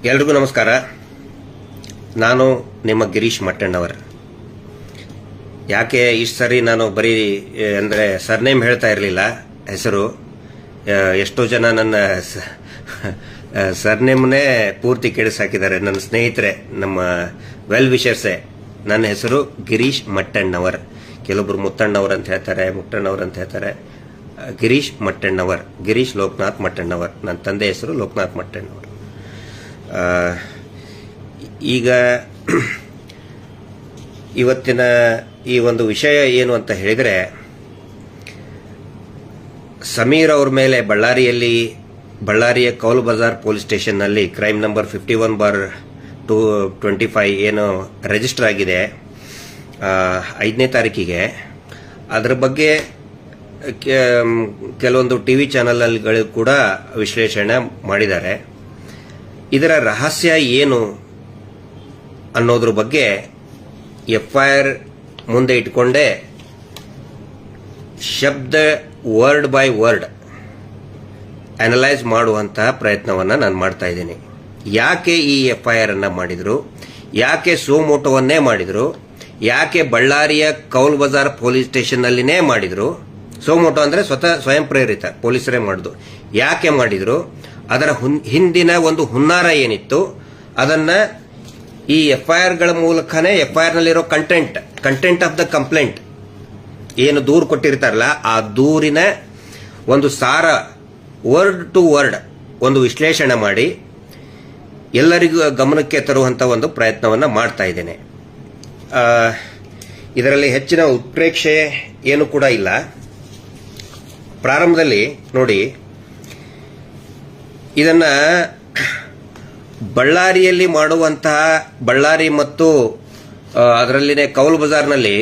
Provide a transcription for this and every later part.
ಎಲ್ರಿಗೂ ನಮಸ್ಕಾರ. ನಾನು ನಿಮ್ಮ ಗಿರೀಶ್ ಮಟ್ಟಣ್ಣವರ್. ಯಾಕೆ ಇಷ್ಟು ಸರಿ ನಾನು ಬರೀ ಅಂದರೆ ಸರ್ನೇಮ್ ಹೇಳ್ತಾ ಇರಲಿಲ್ಲ, ಹೆಸರು. ಎಷ್ಟೋ ಜನ ನನ್ನ ಸರ್ನೇಮ್ನೇ ಪೂರ್ತಿ ಕೆಡಿಸಾಕಿದ್ದಾರೆ. ನನ್ನ ಸ್ನೇಹಿತರೆ, ನಮ್ಮ ವೆಲ್ ವಿಷರ್ಸೇ. ನನ್ನ ಹೆಸರು ಗಿರೀಶ್ ಮಟ್ಟಣ್ಣವರ್. ಕೆಲವೊಬ್ರು ಮುತ್ತಣ್ಣವರ್ ಅಂತ ಹೇಳ್ತಾರೆ, ಮುಟ್ಟಣ್ಣವರ್ ಅಂತ ಹೇಳ್ತಾರೆ. ಗಿರೀಶ್ ಮಟ್ಟಣ್ಣವರ್, ಗಿರೀಶ್ ಲೋಕನಾಥ್ ಮಟ್ಟಣ್ಣವರ್. ನನ್ನ ತಂದೆ ಹೆಸರು ಲೋಕನಾಥ್ ಮಟ್ಟಣ್ಣವರ್. ಈಗ ಇವತ್ತಿನ ಈ ಒಂದು ವಿಷಯ ಏನು ಅಂತ ಹೇಳಿದರೆ, ಸಮೀರ್ ಅವ್ರ ಮೇಲೆ ಬಳ್ಳಾರಿಯ ಕೌಲ್ ಬಜಾರ್ ಪೊಲೀಸ್ ಸ್ಟೇಷನ್ನಲ್ಲಿ ಕ್ರೈಮ್ ನಂಬರ್ 51/225 ಏನು ರಿಜಿಸ್ಟರ್ ಆಗಿದೆ 5ನೇ ತಾರೀಕಿಗೆ. ಅದರ ಬಗ್ಗೆ ಕೆಲವೊಂದು ಟಿವಿ ಚಾನೆಲ್ಗಳು ಕೂಡ ವಿಶ್ಲೇಷಣೆ ಮಾಡಿದ್ದಾರೆ. ಇದರ ರಹಸ್ಯ ಏನು ಅನ್ನೋದ್ರ ಬಗ್ಗೆ FIR ಮುಂದೆ ಇಟ್ಕೊಂಡೆ ಶಬ್ದ ವರ್ಡ್ ಬೈ ವರ್ಡ್ ಅನಲೈಸ್ ಮಾಡುವಂತಹ ಪ್ರಯತ್ನವನ್ನು ನಾನು ಮಾಡ್ತಾ ಇದ್ದೀನಿ. ಯಾಕೆ ಈ FIR ಅನ್ನ ಮಾಡಿದ್ರು, ಯಾಕೆ ಸೋಮೋಟೋವನ್ನೇ ಮಾಡಿದ್ರು, ಯಾಕೆ ಬಳ್ಳಾರಿಯ ಕೌಲ್ ಬಜಾರ್ ಪೊಲೀಸ್ ಸ್ಟೇಷನ್ನಲ್ಲಿನೇ ಮಾಡಿದ್ರು. ಸೋಮೋಟೋ ಅಂದ್ರೆ ಸ್ವಯಂ ಪ್ರೇರಿತ, ಪೊಲೀಸರೇ ಮಾಡಿದ್ರು. ಯಾಕೆ ಮಾಡಿದ್ರು, ಅದರ ಹಿಂದಿನ ಒಂದು ಹುನ್ನಾರ ಏನಿತ್ತು, ಅದನ್ನ ಈ FIRಗಳ ಮೂಲಕನೇ FIR ನಲ್ಲಿರೋ ಕಂಟೆಂಟ್ ಆಫ್ ದ ಕಂಪ್ಲೇಂಟ್ ಏನು ದೂರು ಕೊಟ್ಟಿರ್ತಾರಲ್ಲ, ಆ ದೂರಿನ ಒಂದು ಸಾರ ವರ್ಡ್ ಟು ವರ್ಡ್ ಒಂದು ವಿಶ್ಲೇಷಣೆ ಮಾಡಿ ಎಲ್ಲರಿಗೂ ಗಮನಕ್ಕೆ ತರುವಂತ ಒಂದು ಪ್ರಯತ್ನವನ್ನ ಮಾಡ್ತಾ ಇದ್ದೇನೆ. ಇದರಲ್ಲಿ ಹೆಚ್ಚಿನ ಉತ್ಪ್ರೇಕ್ಷೆ ಏನು ಕೂಡ ಇಲ್ಲ. ಪ್ರಾರಂಭದಲ್ಲಿ ನೋಡಿ, ಇದನ್ನ ಬಳ್ಳಾರಿಯಲ್ಲಿ ಮಾಡುವಂತಹ, ಬಳ್ಳಾರಿ ಮತ್ತು ಅದರಲ್ಲಿನೇ ಕೌಲ್ ಬಜಾರ್ನಲ್ಲಿ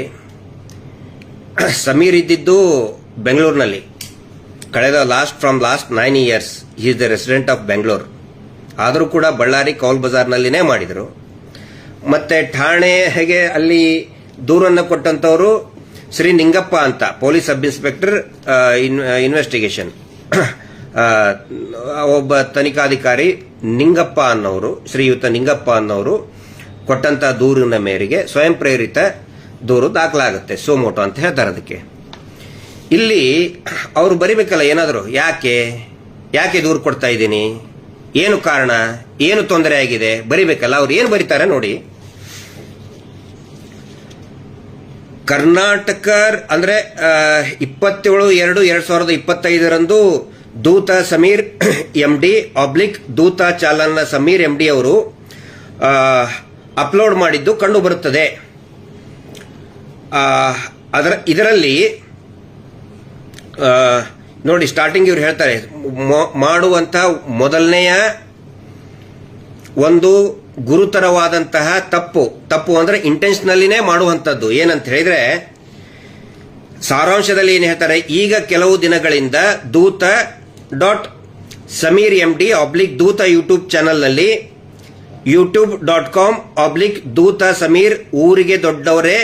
ಸಮೀರ್ ಇದ್ದಿದ್ದು ಬೆಂಗಳೂರಿನಲ್ಲಿ. ಕಳೆದ last 9 years he is the resident of Bengaluru. ಆದರೂ ಕೂಡ ಬಳ್ಳಾರಿ ಕೌಲ್ ಬಜಾರ್ನಲ್ಲಿನೇ ಮಾಡಿದರು. ಮತ್ತೆ ಠಾಣೆಗೆ ಅಲ್ಲಿ ದೂರನ್ನು ಕೊಟ್ಟಂತವರು ಶ್ರೀ ನಿಂಗಪ್ಪ ಅಂತ, ಪೊಲೀಸ್ ಸಬ್ ಇನ್ಸ್ಪೆಕ್ಟರ್ ಇನ್ವೆಸ್ಟಿಗೇಷನ್, ಒಬ್ಬ ತನಿಖಾಧಿಕಾರಿ ನಿಂಗಪ್ಪ ಅನ್ನೋರು, ಶ್ರೀಯುತ ನಿಂಗಪ್ಪ ಅನ್ನೋರು ಕೊಟ್ಟಂತ ದೂರಿನ ಮೇರೆಗೆ ಸ್ವಯಂ ಪ್ರೇರಿತ ದೂರು ದಾಖಲಾಗುತ್ತೆ. ಸೋಮೋಟೋ ಅಂತ ಹೇಳ್ತಾರೆ ಅದಕ್ಕೆ. ಇಲ್ಲಿ ಅವರು ಬರಿಬೇಕಲ್ಲ ಏನಾದರೂ, ಯಾಕೆ ದೂರು ಕೊಡ್ತಾ ಇದ್ದೀನಿ, ಏನು ಕಾರಣ, ಏನು ತೊಂದರೆ ಆಗಿದೆ ಬರಿಬೇಕಲ್ಲ. ಅವ್ರು ಏನು ಬರೀತಾರೆ ನೋಡಿ. ಕರ್ನಾಟಕ ಅಂದ್ರೆ 27/2/2025 ದೂತ ಸಮೀರ್ MD ದೂತ ಚಾಲನ ಸಮೀರ್ MD ಅವರು ಅಪ್ಲೋಡ್ ಮಾಡಿದ್ದು ಕಂಡು ಬರುತ್ತದೆ. ಇದರಲ್ಲಿ ನೋಡಿ, ಸ್ಟಾರ್ಟಿಂಗ್ ಇವ್ರು ಹೇಳ್ತಾರೆ, ಮಾಡುವಂತ ಮೊದಲನೆಯ ಒಂದು ಗುರುತರವಾದಂತಹ ತಪ್ಪು ಅಂದ್ರೆ ಇಂಟೆನ್ಷನಲಿನೇ ಮಾಡುವಂತದ್ದು. ಏನಂತ ಹೇಳಿದ್ರೆ, ಸಾರಾಂಶದಲ್ಲಿ ಏನು ಹೇಳ್ತಾರೆ, ಈಗ ಕೆಲವು ದಿನಗಳಿಂದ ದೂತ .ಸಮೀರ್ MD ದೂತ ಯೂಟ್ಯೂಬ್ ಚಾನೆಲ್ನಲ್ಲಿ youtube.com ದೂತ ಸಮೀರ್ ಊರಿಗೆ ದೊಡ್ಡವರೇ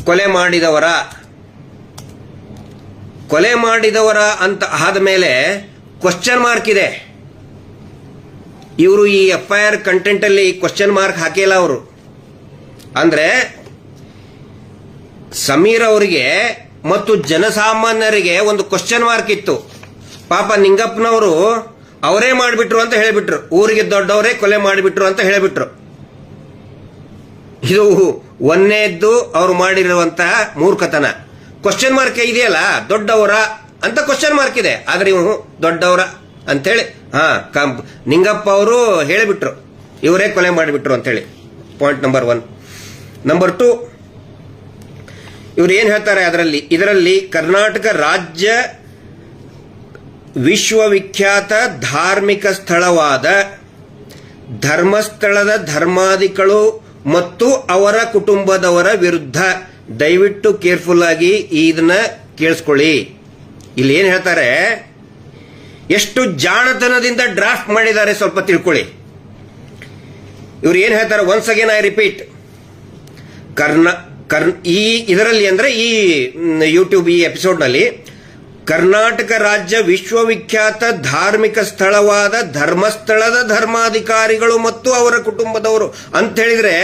ಕೊಲೆ ಮಾಡಿದವರ ಅಂತ ಆದ ಮೇಲೆ ಕ್ವಶನ್ ಮಾರ್ಕ್ ಇದೆ. ಇವರು ಈ FIR ಕಂಟೆಂಟ್ ಅಲ್ಲಿ ಕ್ವಶನ್ ಮಾರ್ಕ್ ಹಾಕಿಲ್ಲ ಅವರು. ಅಂದ್ರೆ ಸಮೀರ್ ಅವರಿಗೆ ಮತ್ತು ಜನಸಾಮಾನ್ಯರಿಗೆ ಒಂದು ಕ್ವಶನ್ ಮಾರ್ಕ್ ಇತ್ತು. ಪಾಪ ನಿಂಗಪ್ಪನವರು ಅವರೇ ಮಾಡಿಬಿಟ್ರು ಅಂತ ಹೇಳಿಬಿಟ್ರು, ಊರಿಗೆ ದೊಡ್ಡವರೇ ಕೊಲೆ ಮಾಡಿಬಿಟ್ರು ಅಂತ ಹೇಳಿಬಿಟ್ರು. ಇದು ಒಂದೇದ್ದು ಅವರು ಮಾಡಿರುವಂತಹ ಮೂರ್ಖತನ. ಕ್ವಶನ್ ಮಾರ್ಕ್ ಇದೆಯಲ್ಲ, ದೊಡ್ಡವರ ಅಂತ ಕ್ವಶನ್ ಮಾರ್ಕ್ ಇದೆ, ಆದ್ರೆ ಇವು ದೊಡ್ಡವರ ಅಂತೇಳಿ ನಿಂಗಪ್ಪ ಅವರು ಹೇಳಿಬಿಟ್ರು, ಇವರೇ ಕೊಲೆ ಮಾಡಿಬಿಟ್ರು ಅಂತ ಹೇಳಿ. Point number 1. ನಂಬರ್ 2, ಇವ್ರು ಏನ್ ಹೇಳ್ತಾರೆ ಇದರಲ್ಲಿ ಕರ್ನಾಟಕ ರಾಜ್ಯ ವಿಶ್ವವಿಖ್ಯಾತ ಧಾರ್ಮಿಕ ಸ್ಥಳವಾದ ಧರ್ಮಸ್ಥಳದ ಧರ್ಮಾಧಿಗಳು ಮತ್ತು ಅವರ ಕುಟುಂಬದವರ ವಿರುದ್ಧ ದಯವಿಟ್ಟು ಕೇರ್ಫುಲ್ ಆಗಿ ಇದನ್ನ ಕೇಳಿಸ್ಕೊಳ್ಳಿ. ಇಲ್ಲಿ ಏನ್ ಹೇಳ್ತಾರೆ, ಎಷ್ಟು ಜಾಣತನದಿಂದ ಡ್ರಾಫ್ಟ್ ಮಾಡಿದ್ದಾರೆ ಸ್ವಲ್ಪ ತಿಳ್ಕೊಳ್ಳಿ. ಇವ್ರು ಏನ್ ಹೇಳ್ತಾರೆ, ಒನ್ಸ್ ಅಗೇನ್ ಐ ರಿಪೀಟ್, ಇದರಲ್ಲಿ ಅಂದ್ರೆ ಈ ಯೂಟ್ಯೂಬ್ ಈ ಎಪಿಸೋಡ್ ನಲ್ಲಿ ಕರ್ನಾಟಕ ರಾಜ್ಯ ವಿಶ್ವವಿಖ್ಯಾತ ಧಾರ್ಮಿಕ ಸ್ಥಳವಾದ ಧರ್ಮಸ್ಥಳದ ಧರ್ಮಾಧಿಕಾರಿಗಳು ಮತ್ತು ಅವರ ಕುಟುಂಬದವರು ಅಂತ ಹೇಳಿದ್ರೆ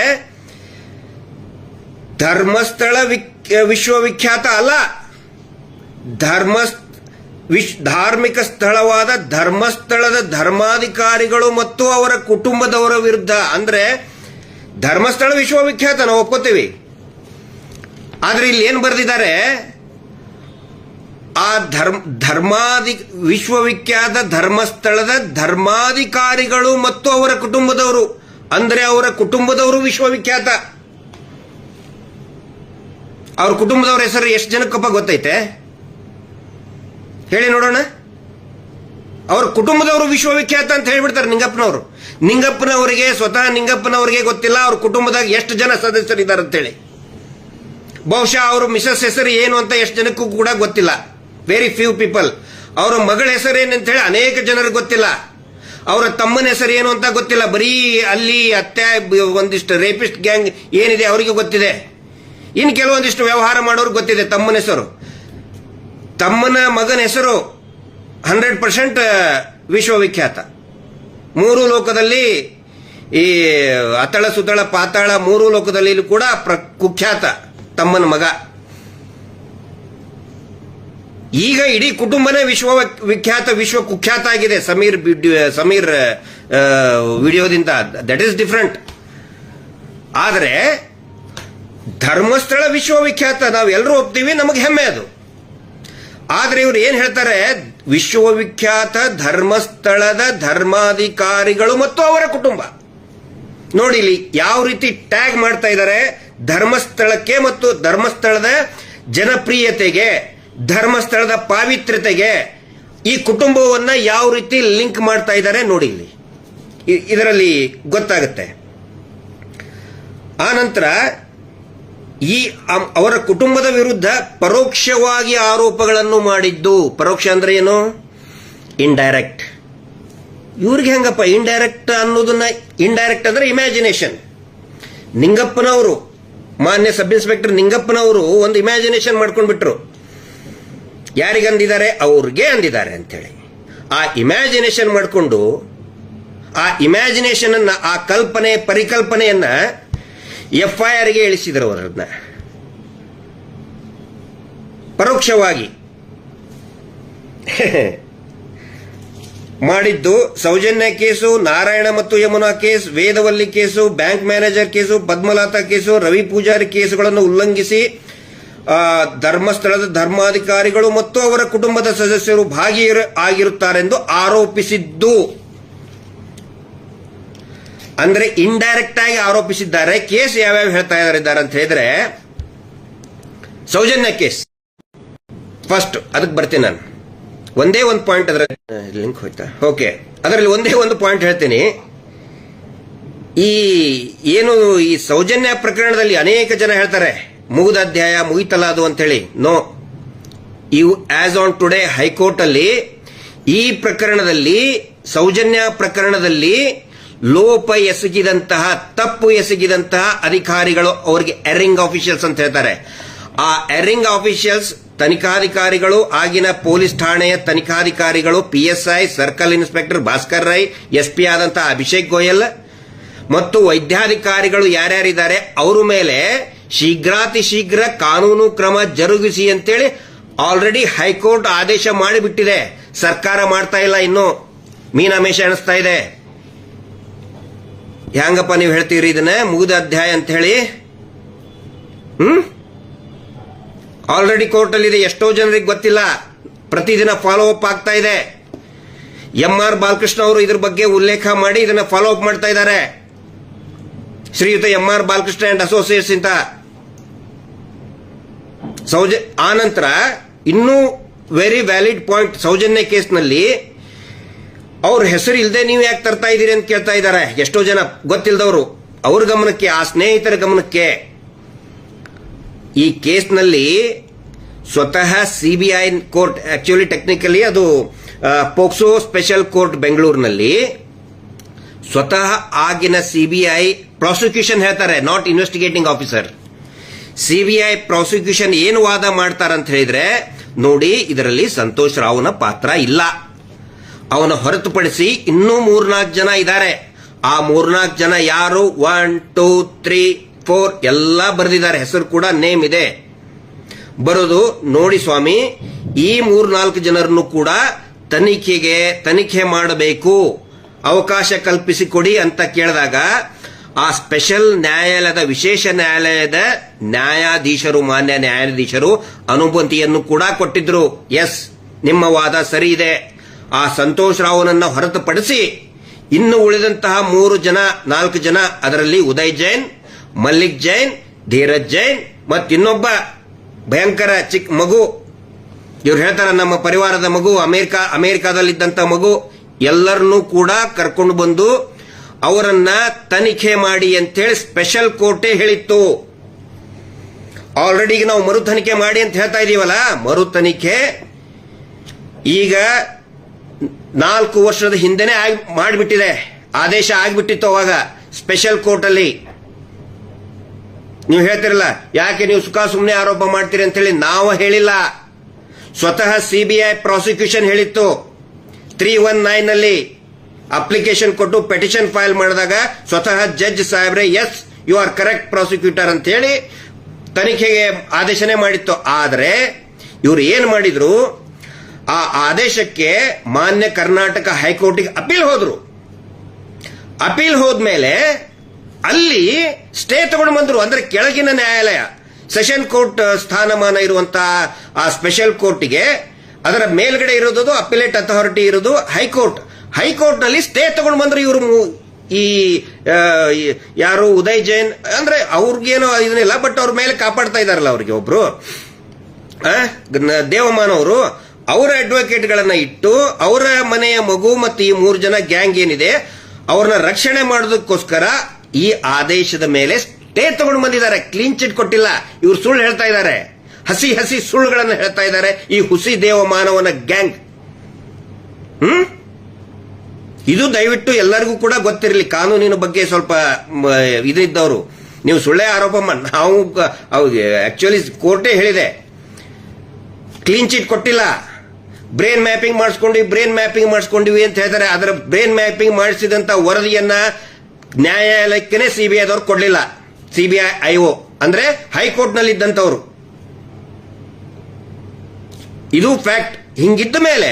ಧರ್ಮಸ್ಥಳ ವಿಶ್ವವಿಖ್ಯಾತ ಅಲ್ಲ, ಧಾರ್ಮಿಕ ಸ್ಥಳವಾದ ಧರ್ಮಸ್ಥಳದ ಧರ್ಮಾಧಿಕಾರಿಗಳು ಮತ್ತು ಅವರ ಕುಟುಂಬದವರ ವಿರುದ್ಧ. ಅಂದ್ರೆ ಧರ್ಮಸ್ಥಳ ವಿಶ್ವವಿಖ್ಯಾತ ನಾವು ಒಪ್ಕೋತೀವಿ, ಆದ್ರೆ ಇಲ್ಲಿ ಏನ್ ಬರೆದಿದ್ದಾರೆ, ಆ ವಿಶ್ವವಿಖ್ಯಾತ ಧರ್ಮಸ್ಥಳದ ಧರ್ಮಾಧಿಕಾರಿಗಳು ಮತ್ತು ಅವರ ಕುಟುಂಬದವರು, ಅಂದ್ರೆ ಅವರ ಕುಟುಂಬದವರು ವಿಶ್ವವಿಖ್ಯಾತ. ಅವ್ರ ಕುಟುಂಬದವ್ರ ಹೆಸರು ಎಷ್ಟು ಜನಕ್ಕಪ್ಪ ಗೊತ್ತೈತೆ ಹೇಳಿ ನೋಡೋಣ. ಅವ್ರ ಕುಟುಂಬದವರು ವಿಶ್ವವಿಖ್ಯಾತ ಅಂತ ಹೇಳ್ಬಿಡ್ತಾರೆ ನಿಂಗಪ್ಪನವರಿಗೆ ಸ್ವತಃ ನಿಂಗಪ್ಪನವರಿಗೆ ಗೊತ್ತಿಲ್ಲ ಅವ್ರ ಕುಟುಂಬದಾಗ ಎಷ್ಟು ಜನ ಸದಸ್ಯರಿದ್ದಾರೆ ಅಂತೇಳಿ. ಬಹುಶಃ ಅವ್ರ ಮಿಸಸ್ ಹೆಸರು ಏನು ಅಂತ ಎಷ್ಟು ಜನಕ್ಕೂ ಕೂಡ ಗೊತ್ತಿಲ್ಲ, ವೆರಿ ಫ್ಯೂ ಪೀಪಲ್. ಅವರ ಮಗಳ ಹೆಸರು ಏನಂತ ಹೇಳಿ ಅನೇಕ ಜನರಿಗೆ ಗೊತ್ತಿಲ್ಲ. ಅವರ ತಮ್ಮನ ಹೆಸರು ಏನು ಅಂತ ಗೊತ್ತಿಲ್ಲ, ಬರೀ ಅಲ್ಲಿ ಅತ್ತೆ ಒಂದಿಷ್ಟು ರೇಪಿಸ್ಟ್ ಗ್ಯಾಂಗ್ ಏನಿದೆ ಅವರಿಗೆ ಗೊತ್ತಿದೆ. ಇನ್ನು ಕೆಲವೊಂದಿಷ್ಟು ವ್ಯವಹಾರ ಮಾಡೋರು ಗೊತ್ತಿದೆ ತಮ್ಮನ ಹೆಸರು. ತಮ್ಮನ ಮಗನ ಹೆಸರು 100% ವಿಶ್ವವಿಖ್ಯಾತ. ಮೂರು ಲೋಕದಲ್ಲಿ, ಈ ಅತಳ ಸುತಳ ಪಾತಾಳ ಮೂರು ಲೋಕದಲ್ಲಿ ಕೂಡ ಕುಖ್ಯಾತ ತಮ್ಮನ ಮಗ. ಈಗ ಇಡೀ ಕುಟುಂಬನೇ ವಿಶ್ವವಿಖ್ಯಾತ, ವಿಶ್ವ ಕುಖ್ಯಾತ ಆಗಿದೆ ಸಮೀರ್ ವಿಡಿಯೋದಿಂದ. That is different. ಆದರೆ ಧರ್ಮಸ್ಥಳ ವಿಶ್ವವಿಖ್ಯಾತ ನಾವೆಲ್ಲರೂ ಒಪ್ತೀವಿ, ನಮಗೆ ಹೆಮ್ಮೆ ಅದು. ಆದ್ರೆ ಇವ್ರು ಏನ್ ಹೇಳ್ತಾರೆ, ವಿಶ್ವವಿಖ್ಯಾತ ಧರ್ಮಸ್ಥಳದ ಧರ್ಮಾಧಿಕಾರಿಗಳು ಮತ್ತು ಅವರ ಕುಟುಂಬ. ನೋಡಿ ಇಲ್ಲಿ ಯಾವ ರೀತಿ ಟ್ಯಾಗ್ ಮಾಡ್ತಾ ಇದ್ದಾರೆ. ಧರ್ಮಸ್ಥಳಕ್ಕೆ ಮತ್ತು ಧರ್ಮಸ್ಥಳದ ಜನಪ್ರಿಯತೆಗೆ, ಧರ್ಮಸ್ಥಳದ ಪಾವಿತ್ರ್ಯತೆಗೆ ಈ ಕುಟುಂಬವನ್ನ ಯಾವ ರೀತಿ ಲಿಂಕ್ ಮಾಡ್ತಾ ಇದ್ದಾರೆ ನೋಡಿ ಇಲ್ಲಿ, ಇದರಲ್ಲಿ ಗೊತ್ತಾಗುತ್ತೆ. ಆನಂತರ ಈ ಅವರ ಕುಟುಂಬದ ವಿರುದ್ಧ ಪರೋಕ್ಷವಾಗಿ ಆರೋಪಗಳನ್ನು ಮಾಡಿದ್ದು. ಪರೋಕ್ಷ ಅಂದ್ರೆ ಏನು? ಇಂಡೈರೆಕ್ಟ್. ಇವ್ರಿಗೆ ಹೆಂಗಪ್ಪ ಇಂಡೈರೆಕ್ಟ್ ಅನ್ನೋದನ್ನ? ಇಂಡೈರೆಕ್ಟ್ ಅಂದ್ರೆ ಇಮ್ಯಾಜಿನೇಷನ್. ನಿಂಗಪ್ಪನವರು, ಮಾನ್ಯ ಸಬ್ ಇನ್ಸ್ಪೆಕ್ಟರ್ ನಿಂಗಪ್ಪನವರು ಒಂದು ಇಮ್ಯಾಜಿನೇಷನ್ ಮಾಡ್ಕೊಂಡ್ಬಿಟ್ರು. ಯಾರಿಗಂದಿದ್ದಾರೆ? ಅವ್ರಿಗೆ ಅಂದಿದ್ದಾರೆ ಅಂತೇಳಿ. ಆ ಇಮ್ಯಾಜಿನೇಷನ್ ಮಾಡಿಕೊಂಡು ಆ ಇಮ್ಯಾಜಿನೇಷನ್ ಅನ್ನ, ಆ ಪರಿಕಲ್ಪನೆಯನ್ನ FIR ಗೆ ಇಳಿಸಿದರು. ಅವರನ್ನ ಪರೋಕ್ಷವಾಗಿ ಮಾಡಿದ್ದು. ಸೌಜನ್ಯ ಕೇಸು, ನಾರಾಯಣ ಮತ್ತು Yamuna case, Vedavalli case, bank manager case, Padmalatha case, Ravi Poojary ಕೇಸುಗಳನ್ನು ಉಲ್ಲಂಘಿಸಿ ಧರ್ಮಸ್ಥಳದ ಧರ್ಮಾಧಿಕಾರಿಗಳು ಮತ್ತು ಅವರ ಕುಟುಂಬದ ಸದಸ್ಯರು ಭಾಗಿಯಾಗಿರುತ್ತಾರೆಂದು ಆರೋಪಿಸಿದ್ದು. ಅಂದ್ರೆ ಇಂಡೈರೆಕ್ಟ್ ಆಗಿ ಆರೋಪಿಸಿದ್ದಾರೆ. ಕೇಸ್ ಯಾವ್ಯಾವ ಹೇಳ್ತಾ ಇದ್ದಾರೆ ಅಂತ ಹೇಳಿದ್ರೆ, ಸೌಜನ್ಯ ಕೇಸ್ ಫಸ್ಟ್, ಅದಕ್ಕೆ ಬರ್ತೀನಿ ನಾನು. ಒಂದೇ ಒಂದು ಪಾಯಿಂಟ್, ಅದರ ಲಿಂಕ್ ಹೋಯ್ತಾ? ಓಕೆ, ಅದರಲ್ಲಿ ಒಂದೇ ಒಂದು ಪಾಯಿಂಟ್ ಹೇಳ್ತೀನಿ. ಈ ಸೌಜನ್ಯ ಪ್ರಕರಣದಲ್ಲಿ ಅನೇಕ ಜನ ಹೇಳ್ತಾರೆ ಮುಗಿದ ಅಧ್ಯಾಯ, ಮುಗಿತಲ್ಲ ಅದು ಅಂತ ಹೇಳಿ. ನೋ, ಇವು ಆಸ್ ಆನ್ ಟುಡೇ ಹೈಕೋರ್ಟ್ ಅಲ್ಲಿ ಈ ಪ್ರಕರಣದಲ್ಲಿ, ಸೌಜನ್ಯ ಪ್ರಕರಣದಲ್ಲಿ ಲೋಪ ಎಸಗಿದಂತಹ, ತಪ್ಪು ಎಸಗಿದಂತಹ ಅಧಿಕಾರಿಗಳು, ಅವರಿಗೆ ಎರಿಂಗ್ ಆಫೀಷಿಯಲ್ಸ್ ಅಂತ ಹೇಳ್ತಾರೆ. ಆ ಎರಿಂಗ್ ಆಫೀಷಿಯಲ್ಸ್ ತನಿಖಾಧಿಕಾರಿಗಳು, ಆಗಿನ ಪೊಲೀಸ್ ಠಾಣೆಯ ತನಿಖಾಧಿಕಾರಿಗಳು, PSI, circle inspector Bhaskar Rai, SP ಆದಂತಹ ಅಭಿಷೇಕ್ ಗೋಯಲ್ ಮತ್ತು ವೈದ್ಯಾಧಿಕಾರಿಗಳು ಯಾರ್ಯಾರಿದ್ದಾರೆ ಅವರ ಮೇಲೆ ಶೀಘ್ರಾತಿ ಶೀಘ್ರ ಕಾನೂನು ಕ್ರಮ ಜರುಗಿಸಿ ಅಂತೇಳಿ ಆಲ್ರೆಡಿ ಹೈಕೋರ್ಟ್ ಆದೇಶ ಮಾಡಿಬಿಟ್ಟಿದೆ. ಸರ್ಕಾರ ಮಾಡ್ತಾ ಇಲ್ಲ, ಇನ್ನು ಮೀನಾಮೇಷ ಎಣಿಸ್ತಾ ಇದೆ. ಹ್ಯಾಂಗಪ್ಪ ನೀವು ಹೇಳ್ತೀರಿ ಇದನ್ನ ಮುಗಿದ ಅಧ್ಯಾಯ ಅಂತ ಹೇಳಿ? ಆಲ್ರೆಡಿ ಕೋರ್ಟ್ ಅಲ್ಲಿ ಇದೆ, ಎಷ್ಟೋ ಜನರಿಗೆ ಗೊತ್ತಿಲ್ಲ, ಪ್ರತಿದಿನ ಫಾಲೋ ಅಪ್ ಆಗ್ತಾ ಇದೆ. MR ಬಾಲಕೃಷ್ಣ ಅವರು ಇದ್ರ ಬಗ್ಗೆ ಉಲ್ಲೇಖ ಮಾಡಿ ಇದನ್ನ ಫಾಲೋ ಅಪ್ ಮಾಡ್ತಾ ಇದ್ದಾರೆ. ಶ್ರೀಯುತ MR ಬಾಲಕೃಷ್ಣ ಅಂಡ್ ಅಸೋಸಿಯೇಟ್ಸ್ ಅಂತ. ಆನಂತರ ಇನ್ನೂ ವೆರಿ ವ್ಯಾಲಿಡ್ ಪಾಯಿಂಟ್, ಸೌಜನ್ಯ ಕೇಸ್ನಲ್ಲಿ ಅವ್ರ ಹೆಸರು ಇಲ್ಲದೆ ನೀವು ಯಾಕೆ ತರ್ತಾ ಇದ್ದೀರಿ ಅಂತ ಕೇಳ್ತಾ ಇದ್ದಾರೆ ಎಷ್ಟೋ ಜನ ಗೊತ್ತಿಲ್ಲದವರು. ಅವ್ರ ಗಮನಕ್ಕೆ, ಆ ಸ್ನೇಹಿತರ ಗಮನಕ್ಕೆ, ಈ ಕೇಸ್ನಲ್ಲಿ ಸ್ವತಃ CBI ಕೋರ್ಟ್, ಆಕ್ಚುಲಿ ಟೆಕ್ನಿಕಲಿ ಅದು ಪೋಕ್ಸೋ ಸ್ಪೆಷಲ್ ಕೋರ್ಟ್ ಬೆಂಗಳೂರಿನಲ್ಲಿ, ಸ್ವತಃ ಆಗಿನ CBI ಪ್ರಾಸಿಕ್ಯೂಷನ್ ಹೇಳ್ತಾರೆ, not investigating officer. CBI prosecution ಏನು ವಾದ ಮಾಡ್ತಾರಂತ ಹೇಳಿದ್ರೆ, ನೋಡಿ, ಇದರಲ್ಲಿ ಸಂತೋಷ್ ರಾವ್ನ ಪಾತ್ರ ಇಲ್ಲ. ಅವನ ಹೊರತುಪಡಿಸಿ ಇನ್ನೂ 3-4 ಜನ ಇದ್ದಾರೆ. ಆ 3-4 ಜನ ಯಾರು? 1 2 3 4 ಎಲ್ಲ ಬರೆದಿದ್ದಾರೆ, ಹೆಸರು ಕೂಡ ನೇಮ್ ಇದೆ. ಬರೋದು ನೋಡಿ ಸ್ವಾಮಿ, ಈ 3-4 ಜನರನ್ನು ಕೂಡ ತನಿಖೆ ಮಾಡಬೇಕು, ಅವಕಾಶ ಕಲ್ಪಿಸಿಕೊಡಿ ಅಂತ ಕೇಳಿದಾಗ ಆ ಸ್ಪೆಷಲ್ ನ್ಯಾಯಾಲಯದ, ವಿಶೇಷ ನ್ಯಾಯಾಲಯದ ಮಾನ್ಯ ನ್ಯಾಯಾಧೀಶರು ಅನುಮತಿಯನ್ನು ಕೂಡ ಕೊಟ್ಟಿದ್ರು. ಎಸ್, ನಿಮ್ಮ ವಾದ ಸರಿ ಇದೆ. ಆ ಸಂತೋಷ್ ರಾವ್ನನ್ನ ಹೊರತುಪಡಿಸಿ ಇನ್ನು ಉಳಿದಂತಹ 4 ಜನ, ಅದರಲ್ಲಿ ಉದಯ್ ಜೈನ್, ಮಲ್ಲಿಕ್ ಜೈನ್, ಧೀರಜ್ ಜೈನ್ ಮತ್ತಿನ್ನೊಬ್ಬ ಭಯಂಕರ ಚಿಕ್ಕ ಮಗು, ಇವ್ರು ಹೇಳ್ತಾರೆ ನಮ್ಮ ಪರಿವಾರದ ಮಗು, ಅಮೆರಿಕಾದಲ್ಲಿದ್ದಂತ ಮಗು, ಎಲ್ಲರನ್ನೂ ಕೂಡ ಕರ್ಕೊಂಡು ಬಂದು ಅವರನ್ನ ತನಿಖೆ ಮಾಡಿ ಅಂತೇಳಿ ಸ್ಪೆಷಲ್ ಕೋರ್ಟೇ ಹೇಳಿತ್ತು. ಆಲ್ರೆಡಿ ನಾವು ಮರು ತನಿಖೆ ಮಾಡಿ ಅಂತ ಹೇಳ್ತಾ ಇದೀವಲ್ಲ, ಮರು ತನಿಖೆ ಈಗ 4 ವರ್ಷದ ಹಿಂದೆನೆ ಮಾಡಿಬಿಟ್ಟಿದೆ, ಆದೇಶ ಆಗಿಬಿಟ್ಟಿತ್ತು ಅವಾಗ ಸ್ಪೆಷಲ್ ಕೋರ್ಟ್ ಅಲ್ಲಿ. ನೀವು ಹೇಳ್ತಿರಲ್ಲ, ಯಾಕೆ ನೀವು ಸುಮ್ಮನೆ ಆರೋಪ ಮಾಡ್ತೀರಿ ಅಂತ ಹೇಳಿ. ನಾವು ಹೇಳಿಲ್ಲ, ಸ್ವತಃ ಸಿಬಿಐ ಪ್ರಾಸಿಕ್ಯೂಷನ್ ಹೇಳಿತ್ತು. 319 ನಲ್ಲಿ ಅಪ್ಲಿಕೇಶನ್ ಕೊಟ್ಟು ಪೆಟಿಷನ್ ಫೈಲ್ ಮಾಡಿದಾಗ ಸ್ವತಃ ಜಡ್ಜ್ ಸಾಹೇಬ್ರೆ yes you are correct prosecutor ಅಂತ ಹೇಳಿ ತನಿಖೆಗೆ ಆದೇಶನೇ ಮಾಡಿತ್ತು. ಆದರೆ ಇವರು ಏನ್ ಮಾಡಿದ್ರು, ಆ ಆದೇಶಕ್ಕೆ ಮಾನ್ಯ ಕರ್ನಾಟಕ ಹೈಕೋರ್ಟಿಗೆ ಅಪೀಲ್ ಹೋದ್ರು. ಅಪೀಲ್ ಹೋದ್ಮೇಲೆ ಅಲ್ಲಿ ಸ್ಟೇ ತಗೊಂಡು ಬಂದ್ರು. ಅಂದ್ರೆ ಕೆಳಗಿನ ನ್ಯಾಯಾಲಯ, ಸೆಷನ್ ಕೋರ್ಟ್ ಸ್ಥಾನಮಾನ ಇರುವಂತಹ ಆ ಸ್ಪೆಷಲ್ ಕೋರ್ಟ್ಗೆ, ಅದರ ಮೇಲ್ಗಡೆ ಇರೋದು ಅಪಿಲೇಟ್ ಅಥಾರಿಟಿ ಇರೋದು ಹೈಕೋರ್ಟ್ ನಲ್ಲಿ ಸ್ಟೇ ತಗೊಂಡು ಬಂದ್ರು ಇವರು. ಈ ಯಾರು ಉದಯ್ ಜೈನ್ ಅಂದ್ರೆ ಅವ್ರಿಗೇನೋ ಇದನ್ನಿಲ್ಲ, ಬಟ್ ಅವ್ರ ಮೇಲೆ ಕಾಪಾಡ್ತಾ ಇದಾರಲ್ಲ ಅವ್ರಿಗೆ ಒಬ್ರು ದೇವಮಾನ್ ಅವರು, ಅವರ ಅಡ್ವೊಕೇಟ್ ಗಳನ್ನ ಇಟ್ಟು ಅವರ ಮನೆಯ ಮಗು ಮತ್ತು ಈ 3 ಜನ ಗ್ಯಾಂಗ್ ಏನಿದೆ ಅವ್ರನ್ನ ರಕ್ಷಣೆ ಮಾಡೋದಕ್ಕೋಸ್ಕರ ಈ ಆದೇಶದ ಮೇಲೆ ಸ್ಟೇ ತಗೊಂಡು ಬಂದಿದ್ದಾರೆ. ಕ್ಲೀನ್ ಚಿಟ್ ಕೊಟ್ಟಿಲ್ಲ. ಇವ್ರು ಸುಳ್ಳು ಹೇಳ್ತಾ ಇದ್ದಾರೆ, ಹಸಿ ಸುಳ್ಳುಗಳನ್ನು ಹೇಳ್ತಾ ಇದ್ದಾರೆ ಈ ಹುಸಿ ದೇವಮಾನವನ ಗ್ಯಾಂಗ್. ಇದು ದಯವಿಟ್ಟು ಎಲ್ಲರಿಗೂ ಕೂಡ ಗೊತ್ತಿರಲಿ. ಕಾನೂನಿನ ಬಗ್ಗೆ ಸ್ವಲ್ಪ ಇದಿದ್ದವರು, ನೀವು ಸುಳ್ಳೆ ಆರೋಪ ನಾವು ಆಕ್ಚುಲಿ ಕೋರ್ಟೇ ಹೇಳಿದೆ, ಕ್ಲೀನ್ ಚಿಟ್ ಕೊಟ್ಟಿಲ್ಲ, ಬ್ರೈನ್ ಮ್ಯಾಪಿಂಗ್ ಮಾಡಿಸ್ಕೊಂಡಿವಿ ಅಂತ ಹೇಳ್ತಾರೆ. ಅದರ ಬ್ರೈನ್ ಮ್ಯಾಪಿಂಗ್ ಮಾಡಿಸಿದಂತ ವರದಿಯನ್ನ ನ್ಯಾಯಾಲಯಕ್ಕೆ ಸಿಬಿಐದವ್ರು ಕೊಡ್ಲಿಲ್ಲ. ಸಿಬಿಐ ಐಒ ಅಂದ್ರೆ ಹೈಕೋರ್ಟ್ ನಲ್ಲಿ ಇದ್ದಂತವ್ರು. ಇದು ಫ್ಯಾಕ್ಟ್. ಹಿಂಗಿದ್ದ ಮೇಲೆ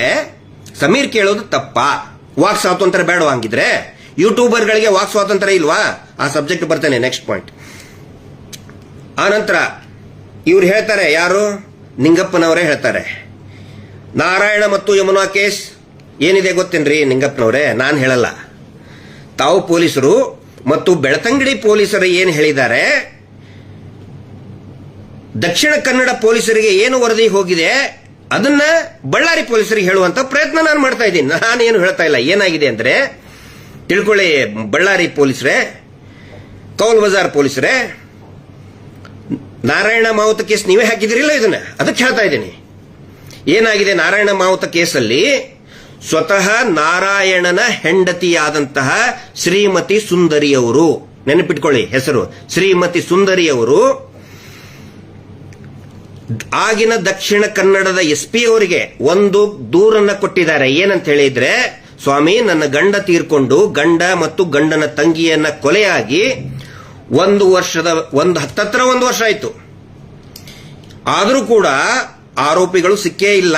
ಸಮೀರ್ ಕೇಳೋದು ತಪ್ಪಾ? ವಾಕ್ ಸ್ವಾತಂತ್ರ್ಯ ಬೇಡವಾ? ಹಂಗಿದ್ರೆ ಯೂಟ್ಯೂಬರ್ಗಳಿಗೆ ವಾಕ್ ಸ್ವಾತಂತ್ರ್ಯ ಇಲ್ವಾ? ಆ ಸಬ್ಜೆಕ್ಟ್ ಬರ್ತೇನೆ, ನೆಕ್ಸ್ಟ್ ಪಾಯಿಂಟ್. ಆನಂತರ ಇವ್ರು ಹೇಳ್ತಾರೆ, ಯಾರು? ನಿಂಗಪ್ಪನವರೇ ಹೇಳ್ತಾರೆ, ನಾರಾಯಣ ಮತ್ತು ಯಮುನಾ ಕೇಸ್ ಏನಿದೆ ಗೊತ್ತೇನ್ರಿ ನಿಂಗಪ್ಪನವರೇ? ನಾನು ಹೇಳಲ್ಲ. ತಾವು ಪೊಲೀಸರು ಮತ್ತು ಬೆಳ್ತಂಗಡಿ ಪೊಲೀಸರು ಏನು ಹೇಳಿದ್ದಾರೆ, ದಕ್ಷಿಣ ಕನ್ನಡ ಪೊಲೀಸರಿಗೆ ಏನು ವರದಿ ಹೋಗಿದೆ ಅದನ್ನ ಬಳ್ಳಾರಿ ಪೊಲೀಸರಿಗೆ ಹೇಳುವಂತ ಪ್ರಯತ್ನ ನಾನು ಮಾಡ್ತಾ ಇದ್ದೀನಿ. ನಾನೇನು ಹೇಳ್ತಾ ಇಲ್ಲ. ಏನಾಗಿದೆ ಅಂದ್ರೆ ತಿಳ್ಕೊಳ್ಳಿ ಬಳ್ಳಾರಿ ಪೊಲೀಸರೇ, ಕೌಲ್ ಬಜಾರ್ ಪೊಲೀಸರೇ, ನಾರಾಯಣ ಮಾವುತ ಕೇಸ್ ನೀವೇ ಹಾಕಿದಿರಿಲ್ಲ, ಇದನ್ನ ಅದಕ್ಕೆ ಹೇಳ್ತಾ ಇದ್ದೀನಿ. ಏನಾಗಿದೆ ನಾರಾಯಣ ಮಾವುತ ಕೇಸಲ್ಲಿ, ಸ್ವತಃ ನಾರಾಯಣನ ಹೆಂಡತಿಯಾದಂತಹ ಶ್ರೀಮತಿ ಸುಂದರಿಯವರು, ನೆನಪಿಟ್ಕೊಳ್ಳಿ ಹೆಸರು, ಶ್ರೀಮತಿ ಸುಂದರಿಯವರು ಆಗಿನ ದಕ್ಷಿಣ ಕನ್ನಡದ SP ಅವರಿಗೆ ಒಂದು ದೂರನ್ನ ಕೊಟ್ಟಿದ್ದಾರೆ. ಏನಂತ ಹೇಳಿದ್ರೆ, ಸ್ವಾಮಿ ನನ್ನ ಗಂಡ ತೀರ್ಕೊಂಡು ಗಂಡ ಮತ್ತು ಗಂಡನ ತಂಗಿಯನ್ನ ಕೊಲೆಯಾಗಿ 1 ವರ್ಷ ಆಯ್ತು, ಆದರೂ ಕೂಡ ಆರೋಪಿಗಳು ಸಿಕ್ಕೇ ಇಲ್ಲ.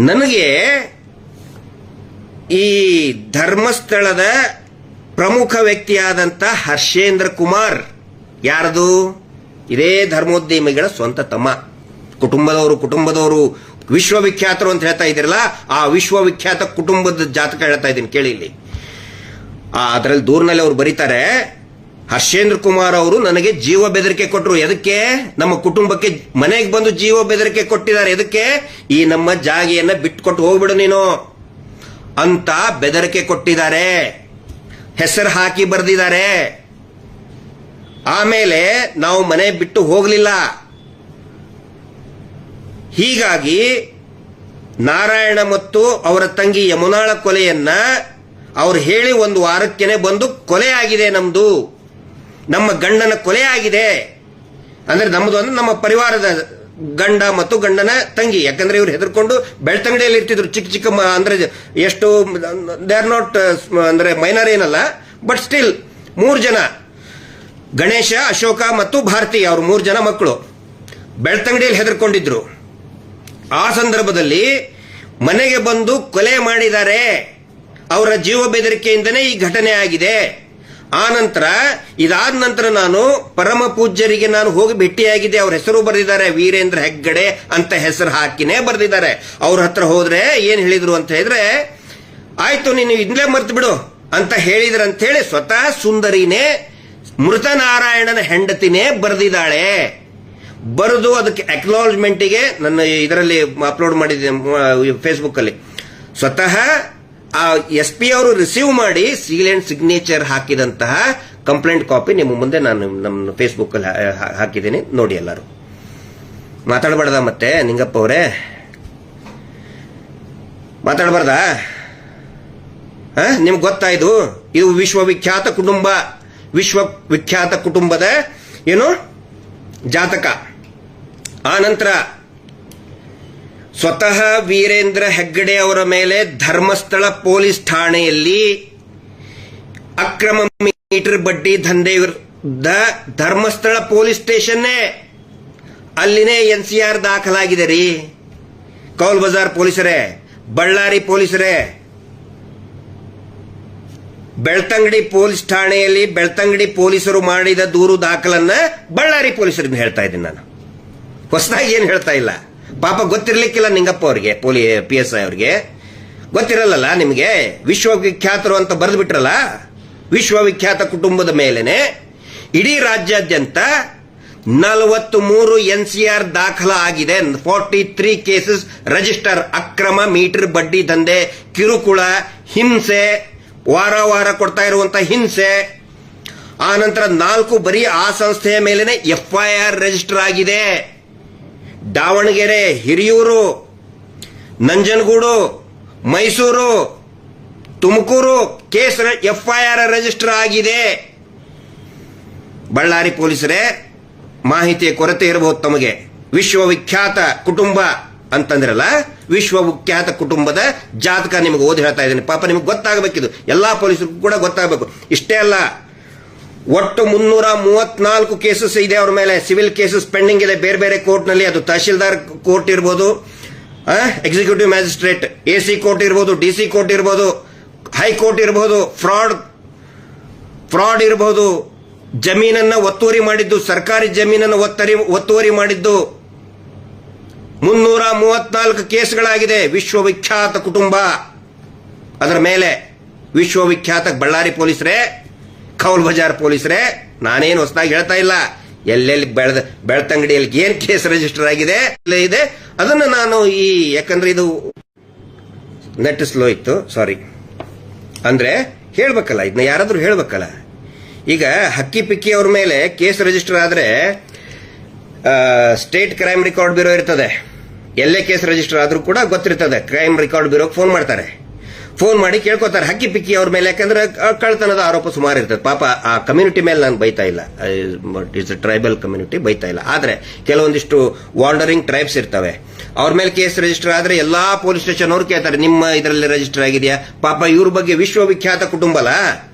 ನನಗೆ ಈ ಧರ್ಮಸ್ಥಳದ ಪ್ರಮುಖ ವ್ಯಕ್ತಿಯಾದಂತ ಹರ್ಷೇಂದ್ರ ಕುಮಾರ್, ಯಾರದು? ಇದೇ ಧರ್ಮೋದ್ಯಮಿಗಳ ಸ್ವಂತ ತಮ್ಮ, ಕುಟುಂಬದವರು ವಿಶ್ವವಿಖ್ಯಾತರು ಅಂತ ಹೇಳ್ತಾ ಇದ್ದೀರಲ್ಲ, ಆ ವಿಶ್ವವಿಖ್ಯಾತ ಕುಟುಂಬದ ಜಾತಕ ಹೇಳ್ತಾ ಇದ್ದೀನಿ ಕೇಳಿ ಇಲ್ಲಿ. ಅದರಲ್ಲಿ ದೂರಿನಲ್ಲಿ ಅವರು ಬರೀತಾರೆ, ಹರ್ಷೇಂದ್ರ ಕುಮಾರ್ ಅವರು ನನಗೆ ಜೀವ ಬೆದರಿಕೆ ಕೊಟ್ಟರು. ಎದಕ್ಕೆ? ನಮ್ಮ ಕುಟುಂಬಕ್ಕೆ ಮನೆಗೆ ಬಂದು ಜೀವ ಬೆದರಿಕೆ ಕೊಟ್ಟಿದ್ದಾರೆ. ಎದಕ್ಕೆ? ಈ ನಮ್ಮ ಜಾಗೆಯನ್ನ ಬಿಟ್ಕೊಟ್ಟು ಹೋಗ್ಬಿಡು ನೀನು ಅಂತ ಬೆದರಿಕೆ ಕೊಟ್ಟಿದ್ದಾರೆ, ಹೆಸರು ಹಾಕಿ ಬರೆದಿದ್ದಾರೆ. ಆಮೇಲೆ ನಾವು ಮನೆ ಬಿಟ್ಟು ಹೋಗಲಿಲ್ಲ. ಹೀಗಾಗಿ ನಾರಾಯಣ ಮತ್ತು ಅವರ ತಂಗಿ ಯಮುನಾಳ ಕೊಲೆಯನ್ನ ಅವ್ರು ಹೇಳಿ 1 ವಾರಕ್ಕೇನೆ ಬಂದು ಕೊಲೆ ಆಗಿದೆ, ನಮ್ಮ ಗಂಡನ ಕೊಲೆ ಆಗಿದೆ ಅಂದ್ರೆ ನಮ್ಮದು ಅಂದ್ರೆ ನಮ್ಮ ಪರಿವಾರದ ಗಂಡ ಮತ್ತು ಗಂಡನ ತಂಗಿ. ಯಾಕಂದ್ರೆ ಇವ್ರು ಹೆದರ್ಕೊಂಡು ಬೆಳ್ತಂಗಡಿಯಲ್ಲಿ ಇರ್ತಿದ್ರು. ಚಿಕ್ಕ ಚಿಕ್ಕ ಅಂದ್ರೆ ಎಷ್ಟು ದೇ ಆರ್ ನಾಟ್ ಅಂದ್ರೆ ಮೈನರ್ ಏನಲ್ಲ, ಬಟ್ ಸ್ಟಿಲ್ 3 ಜನ, ಗಣೇಶ, ಅಶೋಕ ಮತ್ತು ಭಾರತಿ, ಅವ್ರ 3 ಜನ ಮಕ್ಕಳು ಬೆಳ್ತಂಗಡಿಯಲ್ಲಿ ಹೆದರ್ಕೊಂಡಿದ್ರು. ಆ ಸಂದರ್ಭದಲ್ಲಿ ಮನೆಗೆ ಬಂದು ಕೊಲೆ ಮಾಡಿದ್ದಾರೆ. ಅವರ ಜೀವ ಬೆದರಿಕೆಯಿಂದನೇ ಈ ಘಟನೆ ಆಗಿದೆ. ಆ ನಂತರ ಇದಾದ ನಂತರ ನಾನು ಪರಮ ಪೂಜ್ಯರಿಗೆ ನಾನು ಹೋಗಿ ಭೇಟಿಯಾಗಿದ್ದೆ. ಅವ್ರ ಹೆಸರು ಬರೆದಿದ್ದಾರೆ, ವೀರೇಂದ್ರ ಹೆಗ್ಗಡೆ ಅಂತ ಹೆಸರು ಹಾಕಿನೇ ಬರೆದಿದ್ದಾರೆ. ಅವ್ರ ಹತ್ರ ಹೋದ್ರೆ ಏನ್ ಹೇಳಿದ್ರು ಅಂತ ಹೇಳಿದ್ರೆ, ಆಯ್ತು ನೀನು ಇದ್ಲೇ ಮರ್ತು ಬಿಡು ಅಂತ ಹೇಳಿದ್ರಂತ ಹೇಳಿ ಸ್ವತಃ ಸುಂದರಿನೇ ಮೃತ ನಾರಾಯಣನ ಹೆಂಡತಿನೇ ಬರೆದಿದ್ದಾಳೆ. ಬರೆದು ಅದಕ್ಕೆ ಅಕ್ನಾಲಜ್ಮೆಂಟಿಗೆ ನನ್ನ ಇದರಲ್ಲಿ ಅಪ್ಲೋಡ್ ಮಾಡಿದ್ದೆ ಫೇಸ್ಬುಕ್ ಅಲ್ಲಿ. ಸ್ವತಃ ಆ SP ಅವರು ರಿಸೀವ್ ಮಾಡಿ ಸೀಲ್ ಅಂಡ್ ಸಿಗ್ನೇಚರ್ ಹಾಕಿದಂತಹ ಕಂಪ್ಲೇಂಟ್ ಕಾಪಿ ನಿಮ್ಮ ಮುಂದೆ ನಾನು ನಮ್ಮ ಫೇಸ್ಬುಕ್ ಅಲ್ಲಿ ಹಾಕಿದ್ದೀನಿ, ನೋಡಿ ಎಲ್ಲರೂ. ಮಾತಾಡಬಾರ್ದ ಮತ್ತೆ ನಿಂಗಪ್ಪ ಅವರೇ, ಮಾತಾಡಬಾರ್ದಾ? ನಿಮ್ಗೆ ಗೊತ್ತಾ ಇದು ವಿಶ್ವವಿಖ್ಯಾತ ಕುಟುಂಬ, ವಿಶ್ವವಿಖ್ಯಾತ ಕುಟುಂಬದ ಏನು ಜಾತಕ. ಆ ನಂತರ ಸ್ವತಃ ವೀರೇಂದ್ರ ಹೆಗ್ಗಡೆ ಅವರ ಮೇಲೆ ಧರ್ಮಸ್ಥಳ ಪೊಲೀಸ್ ಠಾಣೆಯಲ್ಲಿ ಅಕ್ರಮ ಮೀಟರ್ ಬಡ್ಡಿ ದಂಧೆ ವಿರುದ್ಧ ಧರ್ಮಸ್ಥಳ ಪೊಲೀಸ್ ಸ್ಟೇಷನ್ನೇ ಅಲ್ಲಿನೇ NCR ದಾಖಲಾಗಿದೆ ರೀ. ಕೌಲ್ ಬಜಾರ್ ಪೊಲೀಸರೇ, ಬಳ್ಳಾರಿ ಪೊಲೀಸರೇ, ಬೆಳ್ತಂಗಡಿ ಪೊಲೀಸ್ ಠಾಣೆಯಲ್ಲಿ ಬೆಳ್ತಂಗಡಿ ಪೊಲೀಸರು ಮಾಡಿದ ದೂರು ದಾಖಲನ್ನ ಬಳ್ಳಾರಿ ಪೊಲೀಸರಿಗೆ ಹೇಳ್ತಾ ಇದ್ದೀನಿ ನಾನು. ಹೊಸದಾಗಿ ಏನು ಹೇಳ್ತಾ ಇಲ್ಲ. ಪಾಪ ಗೊತ್ತಿರ್ಲಿಕ್ಕಿಲ್ಲ ನಿಂಗಪ್ಪ ಅವರಿಗೆ, PSI ಅವರಿಗೆ ಗೊತ್ತಿರಲ್ಲ ನಿಮಗೆ. ವಿಶ್ವವಿಖ್ಯಾತರು ಅಂತ ಬರೆದು ಬಿಟ್ರಲ್ಲ, ವಿಶ್ವವಿಖ್ಯಾತ ಕುಟುಂಬದ ಮೇಲೆನೆ ಇಡೀ ರಾಜ್ಯಾದ್ಯಂತ 43 NCR ದಾಖಲ ಆಗಿದೆ. 43 ಕೇಸಸ್ ರಿಜಿಸ್ಟರ್. ಅಕ್ರಮ ಮೀಟರ್ ಬಡ್ಡಿ ದಂಧೆ, ಕಿರುಕುಳ, ಹಿಂಸೆ, ವಾರ ಕೊಡ್ತಾ ಇರುವಂತಹ ಹಿಂಸೆ. ಆ ನಂತರ 4 ಬರೀ ಆ ಸಂಸ್ಥೆಯ ಮೇಲೆನೆ FIR ರಿಜಿಸ್ಟರ್ ಆಗಿದೆ. Davanagere, Hiriyur, Nanjangud, Mysuru, Tumakuru case FIR register ಆಗಿದೆ. ಬಳ್ಳಾರಿ ಪೊಲೀಸರೇ, ಮಾಹಿತಿಯ ಕೊರತೆ ಇರಬಹುದು ತಮಗೆ. ವಿಶ್ವವಿಖ್ಯಾತ ಕುಟುಂಬ ಅಂತಂದ್ರಲ್ಲ, ವಿಶ್ವವಿಖ್ಯಾತ ಕುಟುಂಬದ ಜಾತಕ ನಿಮಗೆ ಓದಿ ಹೇಳ್ತಾ ಇದ್ದೀನಿ. ಪಾಪ ನಿಮಗೆ ಗೊತ್ತಾಗಬೇಕಿದು, ಎಲ್ಲಾ ಪೊಲೀಸರಿಗೂ ಕೂಡ ಗೊತ್ತಾಗಬೇಕು. ಇಷ್ಟೇ ಅಲ್ಲ, ಒಟ್ಟು 334 ಕೇಸಸ್ ಇದೆ ಅವ್ರ ಮೇಲೆ. ಸಿವಿಲ್ ಕೇಸಸ್ ಪೆಂಡಿಂಗ್ ಇದೆ ಬೇರೆ ಬೇರೆ ಕೋರ್ಟ್ ನಲ್ಲಿ. ಅದು ತಹಶೀಲ್ದಾರ್ ಕೋರ್ಟ್ ಇರ್ಬೋದು, ಎಕ್ಸಿಕ್ಯೂಟಿವ್ ಮ್ಯಾಜಿಸ್ಟ್ರೇಟ್, AC ಕೋರ್ಟ್ ಇರ್ಬೋದು, DC ಕೋರ್ಟ್ ಇರ್ಬೋದು, ಹೈಕೋರ್ಟ್ ಇರ್ಬೋದು, ಫ್ರಾಡ್ ಇರಬಹುದು, ಜಮೀನನ್ನ ಒತ್ತುವರಿ ಮಾಡಿದ್ದು, ಸರ್ಕಾರಿ ಜಮೀನನ್ನು ಒತ್ತುವರಿ ಮಾಡಿದ್ದು. 334 ಕೇಸ್ಗಳಾಗಿದೆ. ವಿಶ್ವವಿಖ್ಯಾತ ಕುಟುಂಬ ಅದರ ಮೇಲೆ. ವಿಶ್ವವಿಖ್ಯಾತ ಬಳ್ಳಾರಿ ಪೊಲೀಸರೇ, ಕೌಲ್ ಬಜಾರ್ ಪೊಲೀಸರೇ, ನಾನೇನು ಹೊಸದಾಗಿ ಹೇಳ್ತಾ ಇಲ್ಲ. ಎಲ್ಲೆಲ್ಲಿ ಬೆಳ್ತಂಗಡಿಯಲ್ಲಿ ಏನ್ ಕೇಸ್ ರಿಜಿಸ್ಟರ್ ಆಗಿದೆ ಇದೆ ಅದನ್ನು ನಾನು ಯಾಕಂದ್ರೆ ಇದು ನೆಟ್ ಸ್ಲೋ ಇತ್ತು, ಸಾರಿ. ಅಂದ್ರೆ ಹೇಳ್ಬೇಕಲ್ಲ, ಇದನ್ನ ಯಾರಾದ್ರೂ ಹೇಳ್ಬೇಕಲ್ಲ. ಈಗ ಹಕ್ಕಿ ಪಿಕ್ಕಿ ಅವ್ರ ಮೇಲೆ ಕೇಸ್ ರಿಜಿಸ್ಟರ್ ಆದ್ರೆ ಸ್ಟೇಟ್ ಕ್ರೈಮ್ ರೆಕಾರ್ಡ್ ಬ್ಯೂರೋ ಇರ್ತದೆ. ಎಲ್ಲೇ ಕೇಸ್ ರಿಜಿಸ್ಟರ್ ಆದ್ರೂ ಕೂಡ ಗೊತ್ತಿರ್ತದೆ. ಕ್ರೈಮ್ ರೆಕಾರ್ಡ್ ಬ್ಯೂರೋಗೆ ಫೋನ್ ಮಾಡ್ತಾರೆ. ಫೋನ್ ಮಾಡಿ ಕೇಳ್ಕೊತಾರೆ ಹಕ್ಕಿ ಪಿಕ್ಕಿ ಅವ್ರ ಮೇಲೆ. ಯಾಕಂದ್ರೆ ಕಳ್ತನದ ಆರೋಪ ಸುಮಾರು ಇರ್ತದೆ. ಪಾಪ ಆ ಕಮ್ಯುನಿಟಿ ಮೇಲೆ ನಾನು ಬೈತಾ ಇಲ್ಲ, ಇಟ್ಸ್ ಟ್ರೈಬಲ್ ಕಮ್ಯುನಿಟಿ, ಬೈತಾ ಇಲ್ಲ. ಆದ್ರೆ ಕೆಲವೊಂದಿಷ್ಟು ವಾಂಡರಿಂಗ್ ಟ್ರೈಬ್ಸ್ ಇರ್ತವೆ, ಅವ್ರ ಮೇಲೆ ಕೇಸ್ ರಿಜಿಸ್ಟರ್ ಆದ್ರೆ ಎಲ್ಲಾ ಪೊಲೀಸ್ ಸ್ಟೇಷನ್ ಅವ್ರು ಕೇಳ್ತಾರೆ ನಿಮ್ಮ ಇದರಲ್ಲಿ ರಿಜಿಸ್ಟರ್ ಆಗಿದೆಯಾ. ಪಾಪ ಇವ್ರ ಬಗ್ಗೆ ವಿಶ್ವವಿಖ್ಯಾತ ಕುಟುಂಬ ಅಲ್ಲ,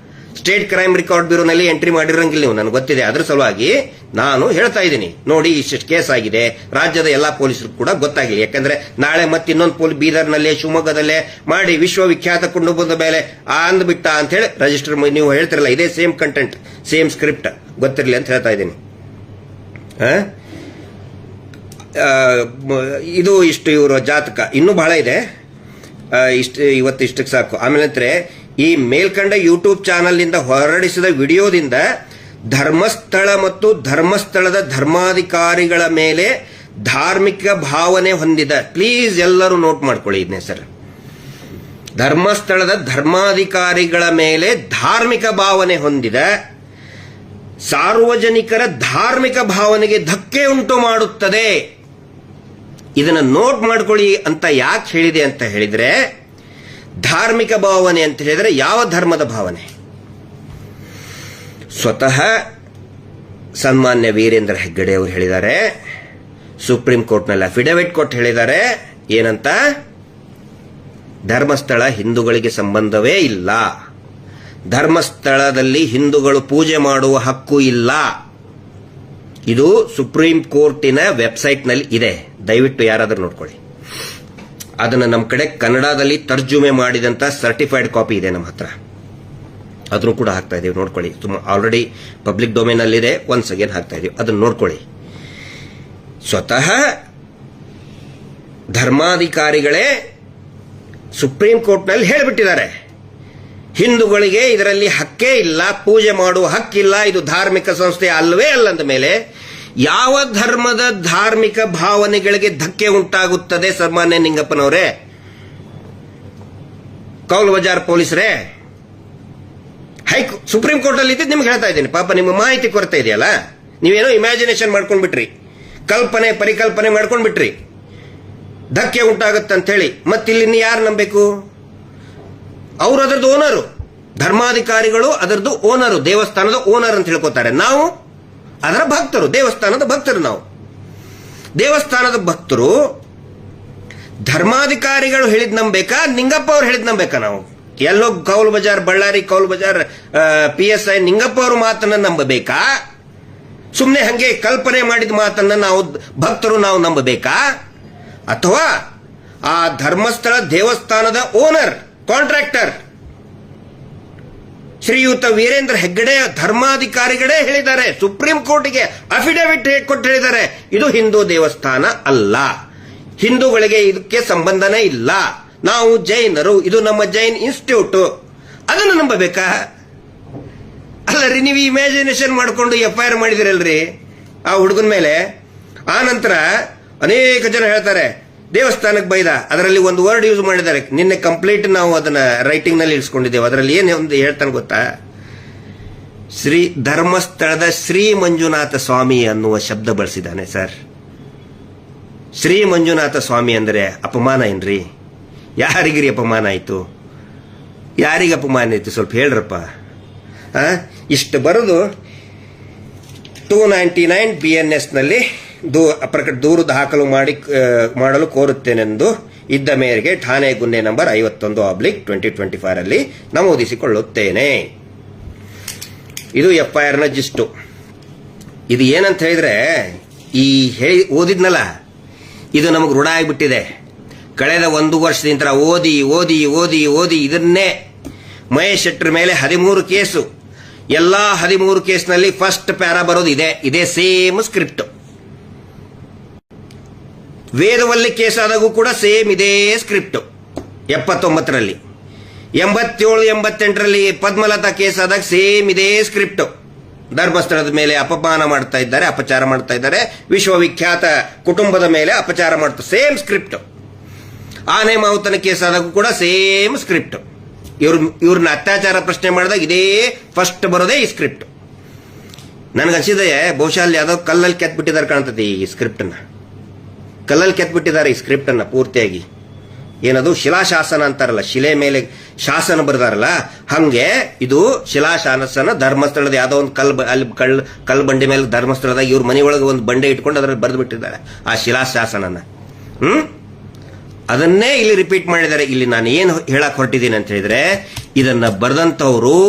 ಸ್ಟೇಟ್ ಕ್ರೈಮ್ ರೆಕಾರ್ಡ್ ಬ್ಯೂರೋನಲ್ಲಿ ಎಂಟ್ರಿ ಮಾಡಿರಂಗಿಲ್ಲ ನೀವು, ನನಗೆ ಗೊತ್ತಿದೆ. ಅದ್ರ ಸಲುವಾಗಿ ನಾನು ಹೇಳ್ತಾ ಇದ್ದೀನಿ, ನೋಡಿ ಇಷ್ಟು ಕೇಸ್ ಆಗಿದೆ, ರಾಜ್ಯದ ಎಲ್ಲಾ ಪೊಲೀಸರು ಕೂಡ ಗೊತ್ತಾಗಿಲ್ಲ. ಯಾಕಂದ್ರೆ ನಾಳೆ ಮತ್ತೆ ಇನ್ನೊಂದು ಬೀದರ್ನಲ್ಲೇ, ಶಿವಮೊಗ್ಗದಲ್ಲೇ ಮಾಡಿ ವಿಶ್ವವಿಖ್ಯಾತ ಕುಟುಂಬದ ಮೇಲೆ ಅಂದ್ಬಿಟ್ಟ ಅಂತ ಹೇಳಿ ರಿಜಿಸ್ಟರ್ ನೀವು ಹೇಳ್ತಿರಲ್ಲ, ಇದೇ ಸೇಮ್ ಕಂಟೆಂಟ್, ಸೇಮ್ ಸ್ಕ್ರಿಪ್ಟ್ ಗೊತ್ತಿರಲಿ ಅಂತ ಹೇಳ್ತಾ ಇದ್ದೀನಿ. ಇದು ಇಷ್ಟು ಇವರ ಜಾತಕ. ಇನ್ನೂ ಬಹಳ ಇದೆ, ಇವತ್ತು ಇಷ್ಟಕ್ಕೆ ಸಾಕು. ಆಮೇಲೆ ಈ ಮೇಲ್ಕಂಡ ಯೂಟ್ಯೂಬ್ ಚಾನಲ್ ನಿಂದ ಹೊರಡಿಸಿದ ವಿಡಿಯೋದಿಂದ ಧರ್ಮಸ್ಥಳ ಮತ್ತು ಧರ್ಮಸ್ಥಳದ ಧರ್ಮಾಧಿಕಾರಿಗಳ ಮೇಲೆ ಧಾರ್ಮಿಕ ಭಾವನೆ ಹೊಂದಿದ, ಪ್ಲೀಸ್ ಎಲ್ಲರೂ ನೋಟ್ ಮಾಡ್ಕೊಳ್ಳಿ ಇದನ್ನೇ ಸರ್, ಧರ್ಮಸ್ಥಳದ ಧರ್ಮಾಧಿಕಾರಿಗಳ ಮೇಲೆ ಧಾರ್ಮಿಕ ಭಾವನೆ ಹೊಂದಿದ ಸಾರ್ವಜನಿಕರ ಧಾರ್ಮಿಕ ಭಾವನೆಗೆ ಧಕ್ಕೆ ಉಂಟು ಮಾಡುತ್ತದೆ. ಇದನ್ನ ನೋಟ್ ಮಾಡ್ಕೊಳ್ಳಿ ಅಂತ ಯಾಕೆ ಹೇಳಿದೆ ಅಂತ ಹೇಳಿದ್ರೆ, ಧಾರ್ಮಿಕ ಭಾವನೆ ಅಂತ ಹೇಳಿದ್ರೆ ಯಾವ ಧರ್ಮದ ಭಾವನೆ? ಸ್ವತಃ ಸನ್ಮಾನ್ಯ ವೀರೇಂದ್ರ ಹೆಗ್ಗಡೆ ಅವರು ಹೇಳಿದ್ದಾರೆ, ಸುಪ್ರೀಂ ಕೋರ್ಟ್ನಲ್ಲಿ ಅಫಿಡವಿಟ್ ಕೊಟ್ಟು ಹೇಳಿದ್ದಾರೆ. ಏನಂತ? ಧರ್ಮಸ್ಥಳ ಹಿಂದೂಗಳಿಗೆ ಸಂಬಂಧವೇ ಇಲ್ಲ, ಧರ್ಮಸ್ಥಳದಲ್ಲಿ ಹಿಂದೂಗಳು ಪೂಜೆ ಮಾಡುವ ಹಕ್ಕು ಇಲ್ಲ. ಇದು ಸುಪ್ರೀಂ ಕೋರ್ಟಿನ ವೆಬ್ಸೈಟ್ನಲ್ಲಿ ಇದೆ, ದಯವಿಟ್ಟು ಯಾರಾದರೂ ನೋಡ್ಕೊಳ್ಳಿ. ಅದನ್ನು ನಮ್ಮ ಕಡೆ ಕನ್ನಡದಲ್ಲಿ ತರ್ಜುಮೆ ಮಾಡಿದಂತ ಸರ್ಟಿಫೈಡ್ ಕಾಪಿ ಇದೆ ನಮ್ಮ ಹತ್ರ, ಅದನ್ನು ಕೂಡ ಹಾಕ್ತಾ ಇದೀವಿ, ನೋಡ್ಕೊಳ್ಳಿ. ಆಲ್ರೆಡಿ ಪಬ್ಲಿಕ್ ಡೊಮೇನ್ ಅಲ್ಲಿ ಇದೆ, ಒನ್ಸ್ ಅಗೇನ್ ಹಾಕ್ತಾ ಇದೀವಿ, ಅದನ್ನು ನೋಡ್ಕೊಳ್ಳಿ. ಸ್ವತಃ ಧರ್ಮಾಧಿಕಾರಿಗಳೇ ಸುಪ್ರೀಂ ಕೋರ್ಟ್ನಲ್ಲಿ ಹೇಳಿಬಿಟ್ಟಿದ್ದಾರೆ, ಹಿಂದೂಗಳಿಗೆ ಇದರಲ್ಲಿ ಹಕ್ಕೇ ಇಲ್ಲ, ಪೂಜೆ ಮಾಡುವ ಹಕ್ಕಿಲ್ಲ, ಇದು ಧಾರ್ಮಿಕ ಸಂಸ್ಥೆ ಅಲ್ಲವೇ ಅಲ್ಲಂದ ಮೇಲೆ ಯಾವ ಧರ್ಮದ ಧಾರ್ಮಿಕ ಭಾವನೆಗಳಿಗೆ ಧಕ್ಕೆ ಉಂಟಾಗುತ್ತದೆ? ಸನ್ಮಾನ್ಯ ನಿಂಗಪ್ಪನವರೇ, ಕೌಲ್ ಬಜಾರ್ ಪೊಲೀಸರೇ, ಸುಪ್ರೀಂ ಕೋರ್ಟ್ ಅಲ್ಲಿ ಇದ್ದಿದ್ದು ನಿಮ್ಗೆ ಹೇಳ್ತಾ ಇದ್ದೀನಿ. ಪಾಪ ನಿಮ್ಮ ಮಾಹಿತಿ ಕೊರತೆ ಇದೆಯಲ್ಲ, ನೀವೇನೋ ಇಮ್ಯಾಜಿನೇಷನ್ ಮಾಡ್ಕೊಂಡ್ಬಿಟ್ರಿ, ಪರಿಕಲ್ಪನೆ ಮಾಡ್ಕೊಂಡ್ಬಿಟ್ರಿ, ಧಕ್ಕೆ ಉಂಟಾಗುತ್ತಂತ ಹೇಳಿ. ಮತ್ತಿಲ್ಲಿ ಯಾರು ನಂಬೇಕು? ಅವರು ಅದರದ್ದು ಓನರು, ಧರ್ಮಾಧಿಕಾರಿಗಳು ಅದರದ್ದು ಓನರು, ದೇವಸ್ಥಾನದ ಓನರ್ ಅಂತ ಹೇಳ್ಕೊತಾರೆ. ನಾವು ಅದರ ಭಕ್ತರು, ದೇವಸ್ಥಾನದ ಭಕ್ತರು. ನಾವು ದೇವಸ್ಥಾನದ ಭಕ್ತರು. ಧರ್ಮಾಧಿಕಾರಿಗಳು ಹೇಳಿದ್ ನಂಬೇಕಾ, ನಿಂಗಪ್ಪ ಅವ್ರು ಹೇಳಿದ್ ನಂಬೇಕಾ? ನಾವು ಎಲ್ಲೋ ಕೌಲ್ ಬಜಾರ್, ಬಳ್ಳಾರಿ ಕೌಲ್ ಬಜಾರ್ PSI ನಿಂಗಪ್ಪ ಅವ್ರ ಮಾತನ್ನ ನಂಬಬೇಕಾ? ಸುಮ್ಮನೆ ಹಂಗೆ ಕಲ್ಪನೆ ಮಾಡಿದ ಮಾತನ್ನ ನಾವು ಭಕ್ತರು ನಾವು ನಂಬಬೇಕಾ? ಅಥವಾ ಆ ಧರ್ಮಸ್ಥಳ ದೇವಸ್ಥಾನದ ಓನರ್, ಕಾಂಟ್ರಾಕ್ಟರ್ ಶ್ರೀಯುತ ವೀರೇಂದ್ರ ಹೆಗ್ಗಡೆ ಧರ್ಮಾಧಿಕಾರಿಗಳೇ ಹೇಳಿದ್ದಾರೆ, ಸುಪ್ರೀಂ ಕೋರ್ಟ್ಗೆ ಅಫಿಡವಿಟ್ ಕೊಟ್ಟು ಹೇಳಿದ್ದಾರೆ, ಇದು ಹಿಂದೂ ದೇವಸ್ಥಾನ ಅಲ್ಲ, ಹಿಂದೂಗಳಿಗೆ ಇದಕ್ಕೆ ಸಂಬಂಧನೇ ಇಲ್ಲ, ನಾವು ಜೈನರು, ಇದು ನಮ್ಮ ಜೈನ್ ಇನ್ಸ್ಟಿಟ್ಯೂಟ್. ಅದನ್ನು ನಂಬಬೇಕಾ? ಅಲ್ಲರಿ, ನೀವು ಇಮ್ಯಾಜಿನೇಷನ್ ಮಾಡಿಕೊಂಡು FIR ಮಾಡಿದಿರಲ್ರಿ ಆ ಹುಡುಗನ ಮೇಲೆ. ಆ ನಂತರ ಅನೇಕ ಜನ ಹೇಳ್ತಾರೆ ದೇವಸ್ಥಾನಕ್ಕೆ ಬೈದ, ಅದರಲ್ಲಿ ಒಂದು ವರ್ಡ್ ಯೂಸ್ ಮಾಡಿದ್ದಾರೆ. ನಿನ್ನೆ ಕಂಪ್ಲೀಟ್ ನಾವು ಅದನ್ನ ರೈಟಿಂಗ್ ನಲ್ಲಿ ಇಳಿಸ್ಕೊಂಡಿದ್ದೇವೆ. ಅದರಲ್ಲಿ ಏನು ಒಂದು ಹೇಳ್ತಾನೆ ಗೊತ್ತಾ? ಧರ್ಮಸ್ಥಳದ ಶ್ರೀ ಮಂಜುನಾಥ ಸ್ವಾಮಿ ಅನ್ನುವ ಶಬ್ದ ಬಳಸಿದ್ದಾನೆ ಸರ್. ಶ್ರೀ ಮಂಜುನಾಥ ಸ್ವಾಮಿ ಅಂದರೆ ಅಪಮಾನ ಏನ್ರಿ? ಯಾರಿಗ್ರಿ ಅಪಮಾನ ಆಯ್ತು? ಯಾರಿಗೆ ಅಪಮಾನ ಆಯ್ತು? ಸ್ವಲ್ಪ ಹೇಳ್ರಪ್ಪ. ಇಷ್ಟು ಬರೆದು 299 BNS ನಲ್ಲಿ ದೂರು ದಾಖಲು ಮಾಡಲು ಕೋರುತ್ತೇನೆಂದು ಇದ್ದ ಮೇರೆಗೆ ಠಾಣೆ ಗುನ್ನೆ ನಂಬರ್ 51/2024 ಅಲ್ಲಿ ನಮೂದಿಸಿಕೊಳ್ಳುತ್ತೇನೆ. ಇದು FIR ನ ಜಿಸ್ಟು. ಇದು ಏನಂತ ಹೇಳಿದ್ರೆ, ಈ ಓದಿದ್ನಲ್ಲ, ಇದು ನಮಗೆ ರೂಢ ಆಗಿಬಿಟ್ಟಿದೆ. ಕಳೆದ 1 ವರ್ಷದಿಂದ ಓದಿ ಓದಿ ಓದಿ ಓದಿ ಇದನ್ನೇ. ಮಹೇಶ್ ಶೆಟ್ಟರ್ ಮೇಲೆ 13 ಕೇಸು, ಎಲ್ಲಾ 13 ಕೇಸ್ನಲ್ಲಿ ಫಸ್ಟ್ ಪ್ಯಾರಾ ಬರೋದು ಇದೇ ಸೇಮ್ ಸ್ಕ್ರಿಪ್ಟ್. ವೇದವಲ್ಲಿ ಕೇಸ್ ಆದಾಗೂ ಕೂಡ ಸೇಮ್ ಇದೇ ಸ್ಕ್ರಿಪ್ಟ್. 79ರಲ್ಲಿ, 87, 88ರಲ್ಲಿ ಪದ್ಮಲತಾ ಕೇಸ್ ಆದಾಗ ಸೇಮ್ ಇದೇ ಸ್ಕ್ರಿಪ್ಟ್. ಧರ್ಮಸ್ಥಳದ ಮೇಲೆ ಅಪಮಾನ ಮಾಡ್ತಾ ಇದ್ದಾರೆ, ಅಪಚಾರ ಮಾಡ್ತಾ ಇದ್ದಾರೆ, ವಿಶ್ವವಿಖ್ಯಾತ ಕುಟುಂಬದ ಮೇಲೆ ಅಪಚಾರ ಮಾಡ್ತಾ, ಸೇಮ್ ಸ್ಕ್ರಿಪ್ಟ್. ಆನೆ ಮಾವುತನ ಕೇಸ್ ಆದಾಗೂ ಕೂಡ ಸೇಮ್ ಸ್ಕ್ರಿಪ್ಟ್. ಇವ್ರನ್ನ ಅತ್ಯಾಚಾರ ಪ್ರಶ್ನೆ ಮಾಡಿದಾಗ ಇದೇ ಫಸ್ಟ್ ಬರೋದೇ ಈ ಸ್ಕ್ರಿಪ್ಟ್. ನನ್ಗನ್ಸಿದೆ ಬಹುಶಃ ಅಲ್ಲಿ ಯಾವುದೋ ಕಲ್ಲಲ್ಲಿ ಕೆತ್ಬಿಟ್ಟಿದ್ದಾರೆ ಕಾಣ್ತದೆ. ಈ ಸ್ಕ್ರಿಪ್ಟನ್ನ ಕಲ್ಲಲ್ಲಿ ಕೆತ್ಬಿಟ್ಟಿದ್ದಾರೆ, ಈ ಸ್ಕ್ರಿಪ್ಟ್ ಅನ್ನ ಪೂರ್ತಿಯಾಗಿ. ಏನದು ಶಿಲಾಶಾಸನ ಅಂತಾರಲ್ಲ, ಶಿಲೆ ಮೇಲೆ ಶಾಸನ ಬರೆದಾರಲ್ಲ, ಹಂಗೆ ಇದು ಶಿಲಾಶಾಸನ. ಧರ್ಮಸ್ಥಳದ ಯಾವುದೋ ಒಂದು ಕಲ್ಲು ಬಂಡೆ ಮೇಲೆ ಧರ್ಮಸ್ಥಳದಾಗ ಇವ್ರ ಮನೆಯೊಳಗೆ ಒಂದು ಬಂಡೆ ಇಟ್ಕೊಂಡು ಅದರಲ್ಲಿ ಬರೆದು ಬಿಟ್ಟಿದ್ದಾರೆ ಆ ಶಿಲಾಶಾಸನನ. ಅದನ್ನೇ ಇಲ್ಲಿ ರಿಪೀಟ್ ಮಾಡಿದ್ದಾರೆ. ಇಲ್ಲಿ ನಾನು ಏನು ಹೇಳಕ್ ಹೊರಟಿದ್ದೀನಿ ಅಂತ ಹೇಳಿದ್ರೆ, ಇದನ್ನ ಬರೆದಂತವರು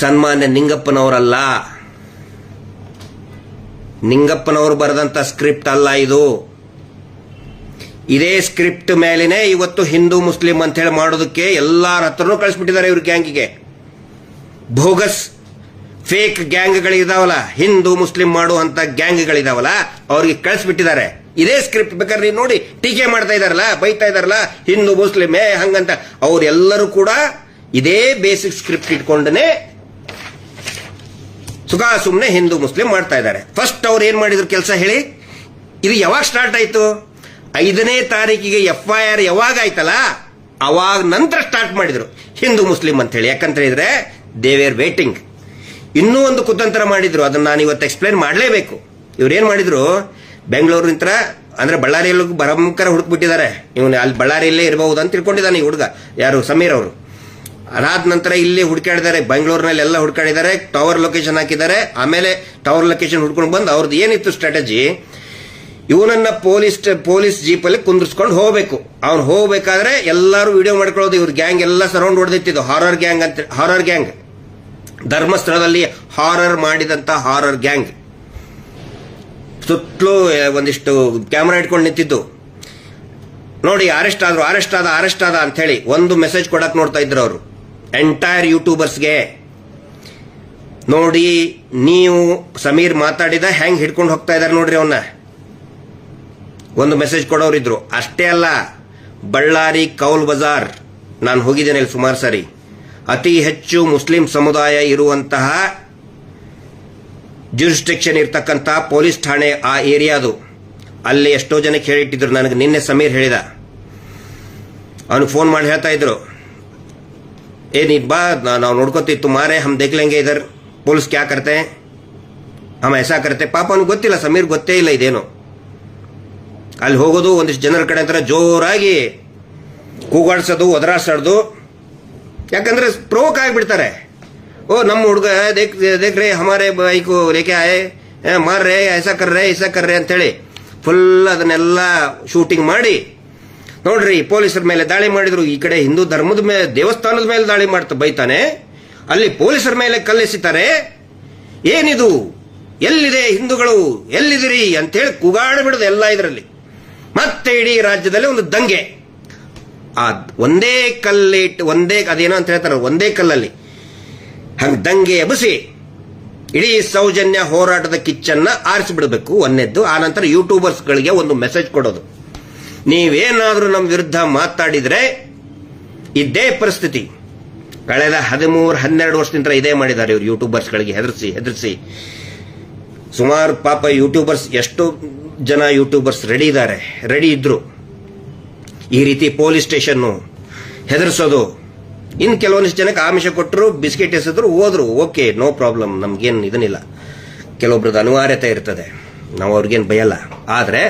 ಸನ್ಮಾನ್ಯ ನಿಂಗಪ್ಪನವರಲ್ಲ, ನಿಂಗಪ್ಪನವರು ಬರೆದಂತ ಸ್ಕ್ರಿಪ್ಟ್ ಅಲ್ಲ ಇದು. ಇದೇ ಸ್ಕ್ರಿಪ್ಟ್ ಮೇಲಿನೇ ಇವತ್ತು ಹಿಂದೂ ಮುಸ್ಲಿಂ ಅಂತ ಹೇಳಿ ಮಾಡೋದಕ್ಕೆ ಎಲ್ಲಾರ ಹತ್ರನೂ ಕಳಿಸ್ಬಿಟ್ಟಿದ್ದಾರೆ. ಇವ್ರ ಗ್ಯಾಂಗಿಗೆ ಬೋಗಸ್ ಫೇಕ್ ಗ್ಯಾಂಗ್ಗಳಿದಾವಲ್ಲ, ಹಿಂದೂ ಮುಸ್ಲಿಂ ಮಾಡುವಂತ ಗ್ಯಾಂಗ್ಗಳಿದಾವಲ್ಲ, ಅವ್ರಿಗೆ ಕಳಿಸ್ಬಿಟ್ಟಿದ್ದಾರೆ ಇದೇ ಸ್ಕ್ರಿಪ್ಟ್. ಬೇಕಾದ್ರೆ ನೋಡಿ, ಟೀಕೆ ಮಾಡ್ತಾ ಇದಾರಲ್ಲ, ಬೈತಾ ಇದಾರಲ್ಲ, ಹಿಂದೂ ಮುಸ್ಲಿಂ ಹಂಗಂತ. ಅವರೆಲ್ಲರೂ ಕೂಡ ಇದೇ ಬೇಸಿಕ್ ಸ್ಕ್ರಿಪ್ಟ್ ಇಟ್ಕೊಂಡೇ ಸುಮ್ಮನೆ ಹಿಂದೂ ಮುಸ್ಲಿಂ ಮಾಡ್ತಾ ಇದ್ದಾರೆ. ಫಸ್ಟ್ ಅವ್ರು ಏನ್ ಮಾಡಿದ್ರು ಕೆಲಸ ಹೇಳಿ? ಇದು ಯಾವಾಗ ಸ್ಟಾರ್ಟ್ ಆಯ್ತು? 5ನೇ ತಾರೀಕಿಗೆ FIR ಯಾವಾಗ ಆಯ್ತಲ್ಲ, ಅವಾಗ ನಂತರ ಸ್ಟಾರ್ಟ್ ಮಾಡಿದ್ರು ಹಿಂದೂ ಮುಸ್ಲಿಂ ಅಂತ ಹೇಳಿ. ಯಾಕಂತ ಹೇಳಿದ್ರೆ ದೇ ವೇರ್ ವೇಟಿಂಗ್. ಇನ್ನೂ ಒಂದು ಕುತಂತ್ರ ಮಾಡಿದ್ರು, ಅದನ್ನ ನಾನು ಇವತ್ತು ಎಕ್ಸ್ಪ್ಲೇನ್ ಮಾಡಲೇಬೇಕು. ಇವ್ರೇನ್ ಮಾಡಿದ್ರು, ಬೆಂಗಳೂರಿನ ಅಂದ್ರೆ ಬಳ್ಳಾರಿಯಲ್ಲೂ ಭಯಂಕರ ಹುಡುಕ್ಬಿಟ್ಟಿದ್ದಾರೆ. ಇವನು ಅಲ್ಲಿ ಬಳ್ಳಾರಿಯಲ್ಲೇ ಇರಬಹುದು ಅಂತ ತಿಳ್ಕೊಂಡಿದ್ದಾನೆ ಈ ಹುಡುಗ, ಯಾರು ಸಮೀರ್ ಅವರು. ಅದಾದ ನಂತರ ಇಲ್ಲಿ ಹುಡುಕಾಡಿದ್ದಾರೆ, ಬೆಂಗಳೂರಿನಲ್ಲಿ ಎಲ್ಲ ಹುಡುಕಾಡಿದ್ದಾರೆ, ಟವರ್ ಲೊಕೇಶನ್ ಹಾಕಿದ್ದಾರೆ. ಆಮೇಲೆ ಟವರ್ ಲೊಕೇಶನ್ ಹುಡ್ಕೊಂಡು ಬಂದು ಅವ್ರದ್ದು ಏನಿತ್ತು ಸ್ಟ್ರಾಟಜಿ, ಇವನನ್ನ ಪೊಲೀಸ್ ಜೀಪಲ್ಲಿ ಕುಂದಿರ್ಸ್ಕೊಂಡು ಹೋಗ್ಬೇಕು. ಅವ್ನು ಹೋಗ್ಬೇಕಾದ್ರೆ ಎಲ್ಲರೂ ವಿಡಿಯೋ ಮಾಡ್ಕೊಳ್ಳೋದು. ಇವ್ರ ಗ್ಯಾಂಗ್ ಎಲ್ಲ ಸರೌಂಡ್ ಹೊಡೆದಿತ್ತಿದ್ದು ಹಾರರ್ ಗ್ಯಾಂಗ್ ಧರ್ಮಸ್ಥಳದಲ್ಲಿ ಹಾರರ್ ಮಾಡಿದಂತ ಹಾರರ್ ಗ್ಯಾಂಗ್ ಸುತ್ತಲೂ ಒಂದಿಷ್ಟು ಕ್ಯಾಮೆರಾ ಇಟ್ಕೊಂಡು ನಿಂತಿದ್ದು. ನೋಡಿ ಅರೆಸ್ಟ್ ಆದ ಅಂತ ಹೇಳಿ ಒಂದು ಮೆಸೇಜ್ ಕೊಡಕ್ ನೋಡ್ತಾ ಇದ್ರು ಅವರು ಎಂಟೈರ್ ಯೂಟ್ಯೂಬರ್ಸ್ಗೆ. ನೋಡಿ ನೀವು ಸಮೀರ್ ಮಾತಾಡಿದ ಹೆಂಗ್ ಹಿಡ್ಕೊಂಡು ಹೋಗ್ತಾ ಇದಾರೆ ನೋಡ್ರಿ ಅವನ್ನ. ಒಂದು ಮೆಸೇಜ್ ಕೊಡೋರಿದ್ರು. ಅಷ್ಟೇ ಅಲ್ಲ, ಬಳ್ಳಾರಿ ಕೌಲ್ ಬಜಾರ್ ನಾನು ಹೋಗಿದ್ದೇನೆ ಇಲ್ಲಿ ಸುಮಾರು ಸಾರಿ. ಅತಿ ಹೆಚ್ಚು ಮುಸ್ಲಿಂ ಸಮುದಾಯ ಇರುವಂತಹ ಜ್ಯೂರಿಸ್ಡಿಕ್ಷನ್ ಇರ್ತಕ್ಕಂಥ ಪೊಲೀಸ್ ಠಾಣೆ ಆ ಏರಿಯಾದು. ಅಲ್ಲಿ ಎಷ್ಟೋ ಜನಕ್ಕೆ ಹೇಳಿಟ್ಟಿದ್ರು. ನನಗೆ ನಿನ್ನೆ ಸಮೀರ್ ಹೇಳಿದ, ಅವನು ಫೋನ್ ಮಾಡಿ ಹೇಳ್ತಾ ಇದ್ರು, ನೀ ಬಾ ನಾವು ನೋಡ್ಕೋತೀವಿ, ತುಮಾರೆ ಹಮ್ ದೇಖ್ ಲೆಂಗೆ ಇದರ್, ಪೊಲೀಸ್ ಕ್ಯಾ ಕರ್ತೆ, ಹಮ್ ಐಸಾ ಕರ್ತೆ. ಪಾಪ ಅವ್ನಿಗೆ ಗೊತ್ತಿಲ್ಲ, ಸಮೀರ್ ಗೊತ್ತೇ ಇಲ್ಲ ಇದೇನು. ಅಲ್ಲಿ ಹೋಗೋದು ಒಂದಿಷ್ಟು ಜನರ ಕಡೆ ಅಂತಾರೆ ಜೋರಾಗಿ ಕೂಗಾಡ್ಸೋದು, ಒದರಾಡ್ಸೋದು. ಯಾಕಂದ್ರೆ ಪ್ರೋಕ್ ಆಗಿಬಿಡ್ತಾರೆ. ಓ ನಮ್ಮ ಹುಡುಗ ದೇಖ್ ರೇ ಹಮಾರೆ ಬೈಕು ಲೇಕೆ ಆಯೆ ಮಾರ್ ರೇ ಐಸಾ ಕರ್ರೆ ಅಂತೇಳಿ ಫುಲ್ ಅದನ್ನೆಲ್ಲ ಶೂಟಿಂಗ್ ಮಾಡಿ ನೋಡ್ರಿ ಪೊಲೀಸರ ಮೇಲೆ ದಾಳಿ ಮಾಡಿದ್ರು. ಈ ಕಡೆ ಹಿಂದೂ ಧರ್ಮದ ಮೇಲೆ ದೇವಸ್ಥಾನದ ಮೇಲೆ ದಾಳಿ ಮಾಡ್ತಾ ಬೈತಾನೆ, ಅಲ್ಲಿ ಪೊಲೀಸರ ಮೇಲೆ ಕಲ್ಲೆಸಿತಾರೆ. ಏನಿದು, ಎಲ್ಲಿದೆ ಹಿಂದೂಗಳು, ಎಲ್ಲಿದಿರಿ ಅಂತೇಳಿ ಕೂಗಾಡಿಬಿಡುದು ಎಲ್ಲ ಇದರಲ್ಲಿ. ಮತ್ತೆ ಇಡೀ ರಾಜ್ಯದಲ್ಲಿ ಒಂದು ದಂಗೆ. ಆ ಒಂದೇ ಅದೇನೋ ಅಂತ ಹೇಳ್ತಾರೆ, ಒಂದೇ ಕಲ್ಲಲ್ಲಿ ಹಂಗ ದಂಗೆ ಎಬ್ಬಿಸಿ ಇಡೀ ಸೌಜನ್ಯ ಹೋರಾಟದ ಕಿಚ್ಚನ್ನ ಆರಿಸಿಬಿಡಬೇಕು ಒಂದನೇದ್ದು. ಆ ನಂತರ ಯೂಟ್ಯೂಬರ್ಸ್ಗಳಿಗೆ ಒಂದು ಮೆಸೇಜ್ ಕೊಡೋದು, ನೀವೇನಾದ್ರೂ ನಮ್ಮ ವಿರುದ್ಧ ಮಾತಾಡಿದ್ರೆ ಇದೇ ಪರಿಸ್ಥಿತಿ. ಕಳೆದ 13-12 ವರ್ಷದಿಂದ ಇದೇ ಮಾಡಿದ್ದಾರೆ ಇವರು ಯೂಟ್ಯೂಬರ್ಸ್ಗಳಿಗೆ ಹೆದರಿಸಿ. ಸುಮಾರು ಪಾಪ ಯೂಟ್ಯೂಬರ್ಸ್, ಎಷ್ಟು ಜನ ಯೂಟ್ಯೂಬರ್ಸ್ ರೆಡಿ ಇದ್ರು ಈ ರೀತಿ ಪೊಲೀಸ್ ಸ್ಟೇಷನ್ ಹೆದರ್ಸೋದು. ಇನ್ನು ಕೆಲವೊಂದಿಷ್ಟು ಜನಕ್ಕೆ ಆಮಿಷ ಕೊಟ್ಟರು, ಬಿಸ್ಕೆಟ್ ಎಸೆದ್ರು, ಹೋದ್ರು. ಓಕೆ, ನೋ ಪ್ರಾಬ್ಲಮ್, ನಮ್ಗೇನು ಇದನ್ನಿಲ್ಲ. ಕೆಲವೊಬ್ರದ್ದು ಅನಿವಾರ್ಯತೆ ಇರ್ತದೆ, ನಾವು ಅವ್ರಿಗೇನು ಬಯಲ್ಲ. ಆದ್ರೆ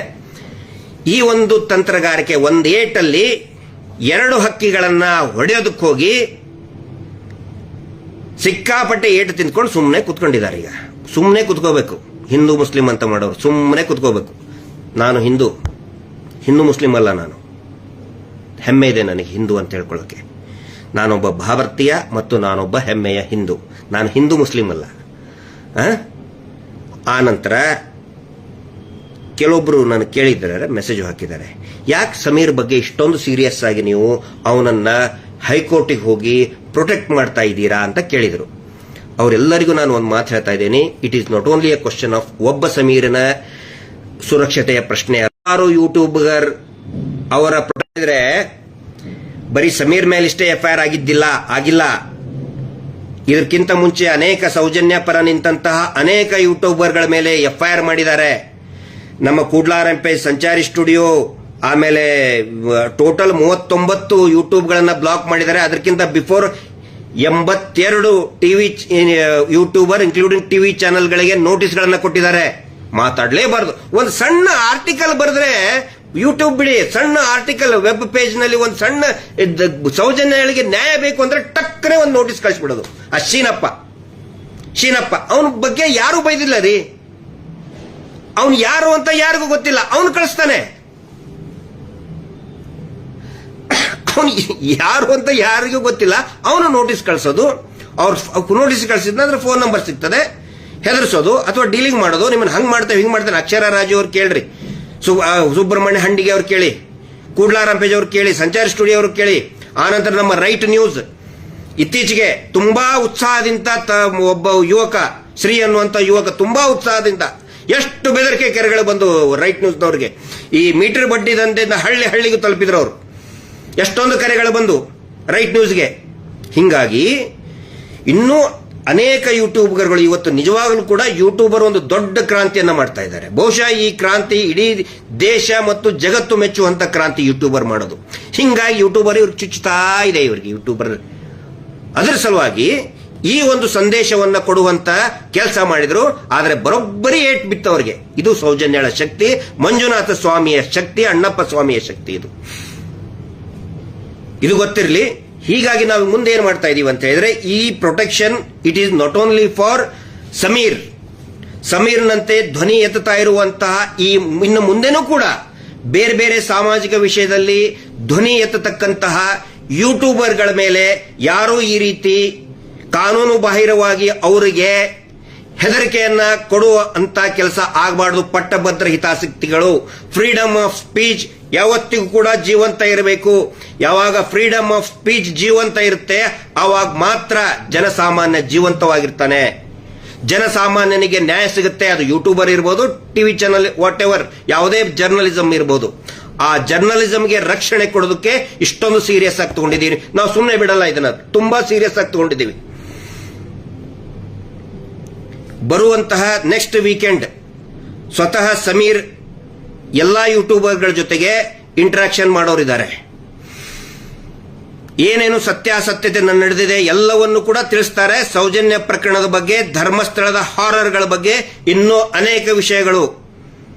ಈ ಒಂದು ತಂತ್ರಗಾರಿಕೆ ಒಂದು ಏಟಲ್ಲಿ 2 ಹಕ್ಕಿಗಳನ್ನ ಹೊಡೆಯೋದಕ್ಕೆ ಹೋಗಿ ಸಿಕ್ಕಾಪಟ್ಟೆ ಏಟು ತಿಂದ್ಕೊಂಡು ಸುಮ್ಮನೆ ಕುತ್ಕೊಂಡಿದ್ದಾರೆ. ಈಗ ಸುಮ್ಮನೆ ಕುತ್ಕೋಬೇಕು. ಹಿಂದೂ ಮುಸ್ಲಿಂ ಅಂತ ಮಾಡೋರು ಸುಮ್ಮನೆ ಕುತ್ಕೋಬೇಕು. ನಾನು ಹಿಂದೂ ಮುಸ್ಲಿಂ ಅಲ್ಲ. ನಾನು ಹೆಮ್ಮೆ ಇದೆ ನನಗೆ ಹಿಂದೂ ಅಂತ ಹೇಳ್ಕೊಳ್ಳೋಕೆ. ನಾನೊಬ್ಬ ಭಾರತೀಯ ಮತ್ತು ನಾನೊಬ್ಬ ಹೆಮ್ಮೆಯ ಹಿಂದೂ. ನಾನು ಹಿಂದೂ ಮುಸ್ಲಿಂ ಅಲ್ಲ. ಆ ನಂತರ ಕೆಲವೊಬ್ರು ನನಗೆ ಕೇಳಿದ್ದಾರೆ, ಮೆಸೇಜ್ ಹಾಕಿದ್ದಾರೆ, ಯಾಕೆ ಸಮೀರ್ ಬಗ್ಗೆ ಇಷ್ಟೊಂದು ಸೀರಿಯಸ್ ಆಗಿ ನೀವು ಅವನನ್ನ ಹೈಕೋರ್ಟಿಗೆ ಹೋಗಿ ಪ್ರೊಟೆಕ್ಟ್ ಮಾಡ್ತಾ ಇದ್ದೀರಾ ಅಂತ ಕೇಳಿದರು. ಅವರೆಲ್ಲರಿಗೂ ನಾನು ಒಂದು ಮಾತು ಹೇಳ್ತಾ ಇದ್ದೀನಿ, it is not only A question of ಒಬ್ಬ ಸಮೀರನ ಸುರಕ್ಷತೆಯ ಪ್ರಶ್ನೆ. ಯಾರು ಯೂಟ್ಯೂಬರ್ ಅವರ ಪ್ರೊಟೆಕ್ಟ್ ಬರೀ ಸಮೀರ್ ಮೇಲಿಷ್ಟೇ ಎಫ್ಐಆರ್ ಆಗಿಲ್ಲ. ಇದಕ್ಕಿಂತ ಮುಂಚೆ ಅನೇಕ ಸೌಜನ್ಯ ಪರ ನಿಂತಹ ಅನೇಕ ಯೂಟ್ಯೂಬರ್ಗಳ ಮೇಲೆ ಎಫ್ಐಆರ್ ಮಾಡಿದ್ದಾರೆ. ನಮ್ಮ ಕೂಡ್ಲಾರಂಪೆ ಸಂಚಾರಿ ಸ್ಟುಡಿಯೋ, ಆಮೇಲೆ ಟೋಟಲ್ 39 ಯೂಟ್ಯೂಬ್ಗಳನ್ನ ಬ್ಲಾಕ್ ಮಾಡಿದ್ದಾರೆ. ಅದಕ್ಕಿಂತ before 82 TV YouTuber including TV ಚಾನೆಲ್ಗಳಿಗೆ ನೋಟಿಸ್ಗಳನ್ನ ಕೊಟ್ಟಿದ್ದಾರೆ. ಮಾತಾಡಲೇಬಾರದು. ಒಂದು ಸಣ್ಣ ಆರ್ಟಿಕಲ್ ಬರೆದ್ರೆ ಯೂಟ್ಯೂಬ್ ಬಿಡಿ, ಸಣ್ಣ ಆರ್ಟಿಕಲ್ ವೆಬ್ ಪೇಜ್ ನಲ್ಲಿ ಒಂದು ಸಣ್ಣ ಸೌಜನ್ಯಗಳಿಗೆ ನ್ಯಾಯ ಬೇಕು ಅಂದ್ರೆ ಟಕ್ಕನೆ ಒಂದು ನೋಟಿಸ್ ಕಳಿಸ್ಬಿಡೋದು. ಆ ಶೀನಪ್ಪ ಅವನ ಬಗ್ಗೆ ಯಾರು ಬೈದಿಲ್ಲ ರೀ. ಅವನು ಯಾರು ಅಂತ ಯಾರಿಗೂ ಗೊತ್ತಿಲ್ಲ, ಅವನು ಕಳಿಸ್ತಾನೆ. ಅವನು ಯಾರು ಅಂತ ಯಾರಿಗೂ ಗೊತ್ತಿಲ್ಲ, ಅವನು ನೋಟಿಸ್ ಕಳಿಸೋದು. ಅವ್ರು ನೋಟಿಸ್ ಕಳಿಸಿದ್ರೆ ಫೋನ್ ನಂಬರ್ ಸಿಗ್ತದೆ, ಹೆದರ್ಸೋದು ಅಥವಾ ಡೀಲಿಂಗ್ ಮಾಡೋದು. ನಿಮ್ಮನ್ನ ಹಂಗ್ ಮಾಡ್ತೇವೆ ಹಿಂಗ್ ಮಾಡ್ತೇನೆ. ಅಕ್ಷರ ರಾಜು ಅವ್ರು ಕೇಳ್ರಿ, ಸುಬ್ರಹ್ಮಣ್ಯ ಹಂಡಿಗೆ ಅವ್ರು ಕೇಳಿ, ಕೂಡ್ಲಾರಂಪೇಜ್ ಅವ್ರು ಕೇಳಿ, ಸಂಚಾರಿ ಸ್ಟುಡಿಯೋ ಅವ್ರು ಕೇಳಿ. ಆನಂತರ ನಮ್ಮ ರೈಟ್ ನ್ಯೂಸ್ ಇತ್ತೀಚೆಗೆ ತುಂಬಾ ಉತ್ಸಾಹದಿಂದ ಒಬ್ಬ ಯುವಕ, ಶ್ರೀ ಅನ್ನುವಂತ ಯುವಕ ತುಂಬಾ ಉತ್ಸಾಹದಿಂದ ಎಷ್ಟು ಬೆದರಿಕೆ ಕೆರೆಗಳು ಬಂದು ರೈಟ್ ನ್ಯೂಸ್ನವ್ರಿಗೆ. ಈ ಮೀಟರ್ ಬಡ್ಡಿ ದಂಧೆಯಿಂದ ಹಳ್ಳಿಗೂ ತಲುಪಿದ್ರು ಅವರು. ಎಷ್ಟೊಂದು ಕರೆಗಳು ಬಂದು ರೈಟ್ ನ್ಯೂಸ್ಗೆ. ಹಿಂಗಾಗಿ ಇನ್ನೂ ಅನೇಕ ಯೂಟ್ಯೂಬರ್ಗಳು ಇವತ್ತು ನಿಜವಾಗಲೂ ಕೂಡ ಯೂಟ್ಯೂಬರ್ ಒಂದು ದೊಡ್ಡ ಕ್ರಾಂತಿಯನ್ನ ಮಾಡ್ತಾ ಇದ್ದಾರೆ. ಬಹುಶಃ ಈ ಕ್ರಾಂತಿ ಇಡೀ ದೇಶ ಮತ್ತು ಜಗತ್ತು ಮೆಚ್ಚುವಂತ ಕ್ರಾಂತಿ ಯೂಟ್ಯೂಬರ್ ಮಾಡೋದು. ಹಿಂಗಾಗಿ ಯೂಟ್ಯೂಬರ್ ಇವ್ರಿಗೆ ಚುಚ್ಚುತ್ತಾ ಇದೆ. ಇವರಿಗೆ ಯೂಟ್ಯೂಬರ್ ಅದರ ಸಲುವಾಗಿ ಈ ಒಂದು ಸಂದೇಶವನ್ನ ಕೊಡುವಂತ ಕೆಲಸ ಮಾಡಿದ್ರು. ಆದರೆ ಬರೋಬ್ಬರಿ ಏಟ್ ಬಿತ್ತವರಿಗೆ. ಇದು ಸೌಜನ್ಯಳ ಶಕ್ತಿ, ಮಂಜುನಾಥ ಸ್ವಾಮಿಯ ಶಕ್ತಿ, ಅಣ್ಣಪ್ಪ ಸ್ವಾಮಿಯ ಶಕ್ತಿ. ಇದು ಗೊತ್ತಿರಲಿ. ಹೀಗಾಗಿ ನಾವು ಮುಂದೆ ಏನ್ ಮಾಡ್ತಾ ಇದೀವಿ ಅಂತ ಹೇಳಿದ್ರೆ, ಈ protection it is not only for Sameer. ಸಮೀರ್ನಂತೆ ಧ್ವನಿ ಎತ್ತುತ್ತಾ ಇರುವಂತಹ ಈ ಇನ್ನು ಮುಂದೆನೂ ಕೂಡ ಬೇರೆ ಬೇರೆ ಸಾಮಾಜಿಕ ವಿಷಯದಲ್ಲಿ ಧ್ವನಿ ಎತ್ತತಕ್ಕಂತಹ ಯೂಟ್ಯೂಬರ್ಗಳ ಮೇಲೆ ಯಾರೂ ಈ ರೀತಿ ಕಾನೂನು ಬಾಹಿರವಾಗಿ ಅವರಿಗೆ ಹೆದರಿಕೆಯನ್ನ ಕೊಡುವಂತ ಕೆಲಸ ಆಗಬಾರ್ದು. ಪಟ್ಟಭದ್ರ ಹಿತಾಸಕ್ತಿಗಳು, ಫ್ರೀಡಮ್ ಆಫ್ ಸ್ಪೀಚ್ ಯಾವತ್ತಿಗೂ ಕೂಡ ಜೀವಂತ ಇರಬೇಕು. ಯಾವಾಗ ಫ್ರೀಡಮ್ ಆಫ್ ಸ್ಪೀಚ್ ಜೀವಂತ ಇರುತ್ತೆ ಆವಾಗ ಮಾತ್ರ ಜನಸಾಮಾನ್ಯ ಜೀವಂತವಾಗಿರ್ತಾನೆ. ಜನಸಾಮಾನ್ಯನಿಗೆ ನ್ಯಾಯ ಸಿಗುತ್ತೆ. ಅದು ಯೂಟ್ಯೂಬರ್ ಇರ್ಬೋದು, ಟಿವಿ ಚಾನಲ್, ವಾಟ್ ಎವರ್, ಯಾವುದೇ ಜರ್ನಲಿಸಂ ಇರ್ಬೋದು. ಆ ಜರ್ನಲಿಸಂಗೆ ರಕ್ಷಣೆ ಕೊಡೋದಕ್ಕೆ ಇಷ್ಟೊಂದು ಸೀರಿಯಸ್ ಆಗಿ ತಗೊಂಡಿದ್ದೀವಿ. ನಾವು ಸುಮ್ಮನೆ ಬಿಡಲ್ಲ, ಇದನ್ನ ತುಂಬಾ ಸೀರಿಯಸ್ ಆಗಿ ತಗೊಂಡಿದ್ದೀವಿ. ಬರುವಂತಹ ನೆಕ್ಸ್ಟ್ ವೀಕೆಂಡ್ ಸ್ವತಃ ಸಮೀರ್ ಎಲ್ಲಾ ಯೂಟ್ಯೂಬರ್ಗಳ ಜೊತೆಗೆ ಇಂಟರಾಕ್ಷನ್ ಮಾಡೋರಿದ್ದಾರೆ. ಏನೇನು ಸತ್ಯಾಸತ್ಯತೆ ನಡೆದಿದೆ ಎಲ್ಲವನ್ನು ಕೂಡ ತಿಳಿಸ್ತಾರೆ. ಸೌಜನ್ಯ ಪ್ರಕರಣದ ಬಗ್ಗೆ, ಧರ್ಮಸ್ಥಳದ ಹಾರರ್ಗಳ ಬಗ್ಗೆ ಇನ್ನೂ ಅನೇಕ ವಿಷಯಗಳು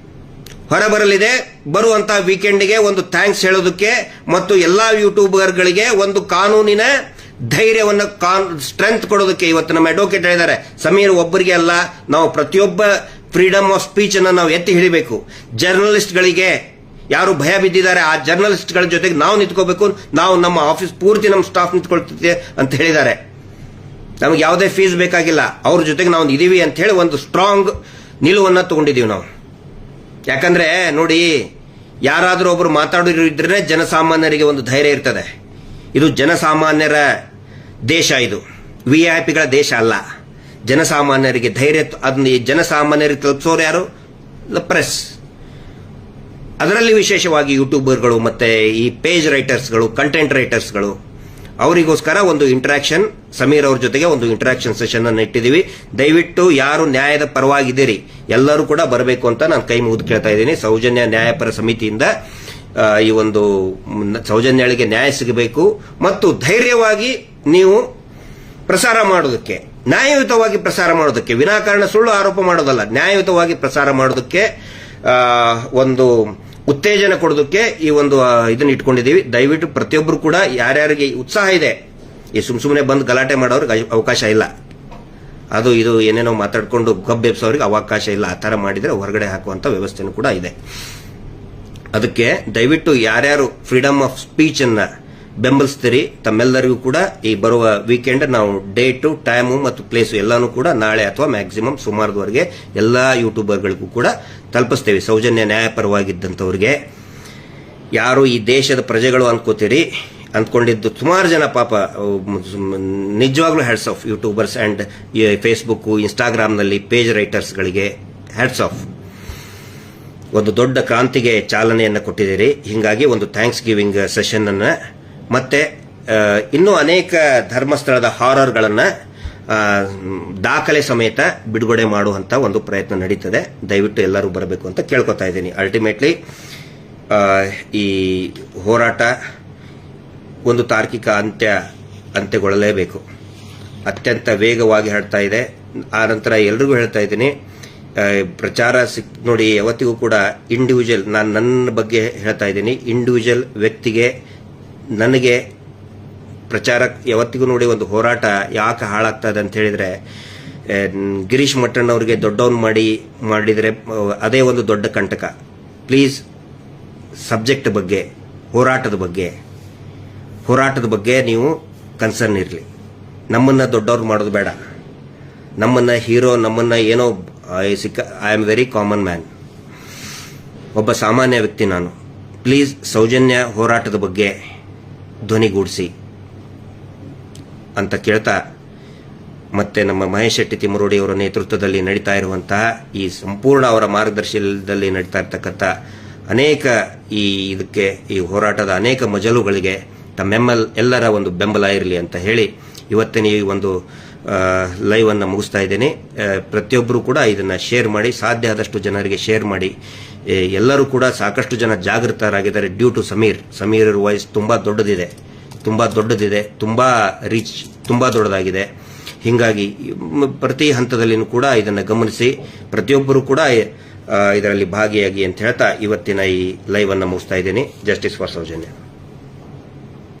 ಹೊರಬರಲಿದೆ. ಬರುವಂತಹ ವೀಕೆಂಡ್ಗೆ ಒಂದು ಥ್ಯಾಂಕ್ಸ್ ಹೇಳೋದಕ್ಕೆ ಮತ್ತು ಎಲ್ಲಾ ಯೂಟ್ಯೂಬರ್ಗಳಿಗೆ ಒಂದು ಕಾನೂನಿನ ಧೈರ್ಯವನ್ನು ಸ್ಟ್ರೆಂತ್ ಕೊಡೋದಕ್ಕೆ ಇವತ್ತು ನಮ್ಮ ಅಡ್ವೊಕೇಟ್ ಹೇಳಿದ್ದಾರೆ, ಸಮೀರ್ ಒಬ್ಬರಿಗೆ ಅಲ್ಲ, ನಾವು ಪ್ರತಿಯೊಬ್ಬ ಫ್ರೀಡಮ್ ಆಫ್ ಸ್ಪೀಚ್ ಅನ್ನು ನಾವು ಎತ್ತಿ ಹಿಡಿಬೇಕು. ಜರ್ನಲಿಸ್ಟ್ಗಳಿಗೆ ಯಾರು ಭಯ ಬಿದ್ದಿದ್ದಾರೆ ಆ ಜರ್ನಲಿಸ್ಟ್ಗಳ ಜೊತೆಗೆ ನಾವು ನಿಂತ್ಕೋಬೇಕು. ನಾವು ನಮ್ಮ ಆಫೀಸ್ ಪೂರ್ತಿ ನಮ್ಮ ಸ್ಟಾಫ್ ನಿಂತ್ಕೊಳ್ತಿದ್ದೆ ಅಂತ ಹೇಳಿದ್ದಾರೆ. ನಮಗೆ ಯಾವುದೇ ಫೀಸ್ ಬೇಕಾಗಿಲ್ಲ, ಅವ್ರ ಜೊತೆಗೆ ನಾವು ಇದೀವಿ ಅಂತ ಹೇಳಿ ಒಂದು ಸ್ಟ್ರಾಂಗ್ ನಿಲುವನ್ನು ತಗೊಂಡಿದೀವಿ ನಾವು. ಯಾಕಂದ್ರೆ ನೋಡಿ, ಯಾರಾದರೂ ಒಬ್ರು ಮಾತಾಡೋರು ಇದ್ರೆ ಜನಸಾಮಾನ್ಯರಿಗೆ ಒಂದು ಧೈರ್ಯ ಇರ್ತದೆ. ಇದು ಜನಸಾಮಾನ್ಯರ ದೇಶ, ಇದು ವಿಐಪಿಗಳ ದೇಶ ಅಲ್ಲ. ಜನಸಾಮಾನ್ಯರಿಗೆ ಧೈರ್ಯ, ಅದನ್ನ ಜನಸಾಮಾನ್ಯರಿಗೆ ತಲುಪಿಸೋರು ಯಾರು? ಪ್ರೆಸ್. ಅದರಲ್ಲಿ ವಿಶೇಷವಾಗಿ ಯೂಟ್ಯೂಬರ್ಗಳು ಮತ್ತೆ ಈ ಪೇಜ್ ರೈಟರ್ಸ್ಗಳು, ಕಂಟೆಂಟ್ ರೈಟರ್ಸ್ಗಳು, ಅವರಿಗೋಸ್ಕರ ಒಂದು ಇಂಟರಾಕ್ಷನ್, ಸಮೀರ್ ಅವ್ರ ಜೊತೆಗೆ ಒಂದು ಇಂಟರಾಕ್ಷನ್ ಸೆಷನ್ ಅನ್ನು ಇಟ್ಟಿದ್ದೀವಿ. ದಯವಿಟ್ಟು ಯಾರು ನ್ಯಾಯದ ಪರವಾಗಿದ್ದೀರಿ ಎಲ್ಲರೂ ಕೂಡ ಬರಬೇಕು ಅಂತ ನಾನು ಕೈ ಮುಗಿದು ಕೇಳ್ತಾ ಇದ್ದೀನಿ. ಸೌಜನ್ಯ ನ್ಯಾಯಪರ ಸಮಿತಿಯಿಂದ ಈ ಒಂದು ಸೌಜನ್ಯಳಿಗೆ ನ್ಯಾಯ ಸಿಗಬೇಕು ಮತ್ತು ಧೈರ್ಯವಾಗಿ ನೀವು ಪ್ರಸಾರ ಮಾಡೋದಕ್ಕೆ, ನ್ಯಾಯಯುತವಾಗಿ ಪ್ರಸಾರ ಮಾಡೋದಕ್ಕೆ, ವಿನಾಕಾರಣ ಸುಳ್ಳು ಆರೋಪ ಮಾಡೋದಲ್ಲ, ನ್ಯಾಯಯುತವಾಗಿ ಪ್ರಸಾರ ಮಾಡೋದಕ್ಕೆ ಒಂದು ಉತ್ತೇಜನ ಕೊಡೋದಕ್ಕೆ ಈ ಒಂದು ಇದನ್ನ ಇಟ್ಕೊಂಡಿದ್ದೀವಿ. ದಯವಿಟ್ಟು ಪ್ರತಿಯೊಬ್ಬರು ಕೂಡ ಯಾರ್ಯಾರಿಗೆ ಉತ್ಸಾಹ ಇದೆ, ಈ ಸುಮ್ಮನೆ ಬಂದು ಗಲಾಟೆ ಮಾಡೋರಿಗೆ ಅವಕಾಶ ಇಲ್ಲ. ಅದು ಇದು ಏನೇನೋ ಮಾತಾಡ್ಕೊಂಡು ಗಬ್ಬೆಬ್ಸೋರಿಗೆ ಅವಕಾಶ ಇಲ್ಲ. ಆ ಥರ ಮಾಡಿದ್ರೆ ಹೊರಗಡೆ ಹಾಕುವಂತ ವ್ಯವಸ್ಥೆನೂ ಕೂಡ ಇದೆ. ಅದಕ್ಕೆ ದಯವಿಟ್ಟು ಯಾರ್ಯಾರು ಫ್ರೀಡಮ್ ಆಫ್ ಸ್ಪೀಚ್ ಅನ್ನ ಬೆಂಬಲಿಸ್ತೀರಿ ತಮ್ಮೆಲ್ಲರಿಗೂ ಕೂಡ ಈ ಬರುವ ವೀಕೆಂಡ್ ನಾವು ಡೇಟು, ಟೈಮು ಮತ್ತು ಪ್ಲೇಸು ಎಲ್ಲಾನು ಕೂಡ ನಾಳೆ ಅಥವಾ ಮ್ಯಾಕ್ಸಿಮಮ್ ಸುಮಾರದವರೆಗೆ ಎಲ್ಲಾ ಯೂಟ್ಯೂಬರ್ಗಳಿಗೂ ಕೂಡ ತಲುಪಿಸ್ತೇವೆ. ಸೌಜನ್ಯ ನ್ಯಾಯಪರವಾಗಿದ್ದಂಥವ್ರಿಗೆ, ಯಾರು ಈ ದೇಶದ ಪ್ರಜೆಗಳು ಅನ್ಕೋತೀರಿ ಅಂದ್ಕೊಂಡಿದ್ದು ಸುಮಾರು ಜನ ಪಾಪ ನಿಜವಾಗ್ಲೂ hats off YouTubers and Facebook, ಇನ್ಸ್ಟಾಗ್ರಾಮ್ನಲ್ಲಿ ಪೇಜ್ ರೈಟರ್ಸ್ಗಳಿಗೆ ಹ್ಯಾಟ್ಸ್ ಆಫ್. ಒಂದು ದೊಡ್ಡ ಕ್ರಾಂತಿಗೆ ಚಾಲನೆಯನ್ನು ಕೊಟ್ಟಿದ್ದೀರಿ. ಹೀಗಾಗಿ ಒಂದು ಥ್ಯಾಂಕ್ಸ್ ಗಿವಿಂಗ್ ಸೆಷನ್ ಅನ್ನ ಮತ್ತೆ ಇನ್ನೂ ಅನೇಕ ಧರ್ಮಸ್ಥಳದ ಹಾರರ್ಗಳನ್ನ ದಾಖಲೆ ಸಮೇತ ಬಿಡುಗಡೆ ಮಾಡುವಂತ ಒಂದು ಪ್ರಯತ್ನ ನಡೀತದೆ. ದಯವಿಟ್ಟು ಎಲ್ಲರೂ ಬರಬೇಕು ಅಂತ ಕೇಳ್ಕೊತಾ ಇದ್ದೀನಿ. ಅಲ್ಟಿಮೇಟ್ಲಿ ಈ ಹೋರಾಟ ಒಂದು ತಾರ್ಕಿಕ ಅಂತ್ಯಗೊಳ್ಳಲೇಬೇಕು. ಅತ್ಯಂತ ವೇಗವಾಗಿ ಹರಡ್ತಾ ಇದೆ. ಆ ನಂತರ ಎಲ್ರಿಗೂ ಹೇಳ್ತಾ ಇದ್ದೀನಿ, ಪ್ರಚಾರ ನೋಡಿ, ಯಾವತ್ತಿಗೂ ಕೂಡ ಇಂಡಿವಿಜುವಲ್, ನಾನು ನನ್ನ ಬಗ್ಗೆ ಹೇಳ್ತಾ ಇದ್ದೀನಿ, ಇಂಡಿವಿಜುವಲ್ ವ್ಯಕ್ತಿಗೆ ನನಗೆ ಪ್ರಚಾರ ಯಾವತ್ತಿಗೂ ನೋಡಿ ಒಂದು ಹೋರಾಟ ಯಾಕೆ ಹಾಳಾಗ್ತಾ ಇದೆ ಅಂತ ಹೇಳಿದ್ರೆ, ಗಿರೀಶ್ ಮಟ್ಟಣ್ಣ ಅವರಿಗೆ ದೊಡ್ಡವನ್ ಮಾಡಿದ್ರೆ ಅದೇ ಒಂದು ದೊಡ್ಡ ಕಂಟಕ. ಪ್ಲೀಸ್ ಸಬ್ಜೆಕ್ಟ್ ಬಗ್ಗೆ, ಹೋರಾಟದ ಬಗ್ಗೆ ನೀವು ಕನ್ಸರ್ನ್ ಇರಲಿ. ನಮ್ಮನ್ನ ದೊಡ್ಡವ್ರು ಮಾಡೋದು ಬೇಡ, ನಮ್ಮನ್ನ ಹೀರೋ, ನಮ್ಮನ್ನ ಏನೋ I am very common man, ಒಬ್ಬ ಸಾಮಾನ್ಯ ವ್ಯಕ್ತಿ ನಾನು. ಪ್ಲೀಸ್ ಸೌಜನ್ಯ ಹೋರಾಟದ ಬಗ್ಗೆ ಧ್ವನಿಗೂಡಿಸಿ ಅಂತ ಕೇಳ್ತಾ, ಮತ್ತೆ ನಮ್ಮ ಮಹೇಶ್ ಶೆಟ್ಟಿ ತಿಮ್ಮರೋಡಿ ಅವರ ನೇತೃತ್ವದಲ್ಲಿ ನಡೀತಾ ಇರುವಂತಹ ಈ ಸಂಪೂರ್ಣ ಅವರ ಮಾರ್ಗದರ್ಶನದಲ್ಲಿ ನಡೀತಾ ಇರತಕ್ಕಂಥ ಅನೇಕ ಈ ಹೋರಾಟದ ಅನೇಕ ಮಜಲುಗಳಿಗೆ ಎಲ್ಲರ ಒಂದು ಬೆಂಬಲ ಇರಲಿ ಅಂತ ಹೇಳಿ ಇವತ್ತಿನ ಈ ಒಂದು ಲೈವ್ ಅನ್ನು ಮುಗಿಸ್ತಾ ಇದ್ದೇನೆ. ಪ್ರತಿಯೊಬ್ಬರು ಕೂಡ ಇದನ್ನ ಶೇರ್ ಮಾಡಿ, ಸಾಧ್ಯ ಆದಷ್ಟು ಜನರಿಗೆ ಶೇರ್ ಮಾಡಿ. ಎಲ್ಲರೂ ಕೂಡ ಸಾಕಷ್ಟು ಜನ ಜಾಗೃತರಾಗಿದ್ದಾರೆ. ಡ್ಯೂ ಟು ಸಮೀರ್ ವಾಯ್ಸ್ ತುಂಬಾ ದೊಡ್ಡದಿದೆ, ತುಂಬಾ ರೀಚ್ ತುಂಬಾ ದೊಡ್ಡದಾಗಿದೆ. ಹೀಗಾಗಿ ಪ್ರತಿ ಹಂತದಲ್ಲಿನೂ ಕೂಡ ಇದನ್ನು ಗಮನಿಸಿ ಪ್ರತಿಯೊಬ್ಬರು ಕೂಡ ಇದರಲ್ಲಿ ಭಾಗಿಯಾಗಿ ಅಂತ ಹೇಳ್ತಾ ಇವತ್ತಿನ ಈ ಲೈವ್ ಅನ್ನು ಮುಗಿಸ್ತಾ ಇದ್ದೀನಿ. Justice for Soujanya.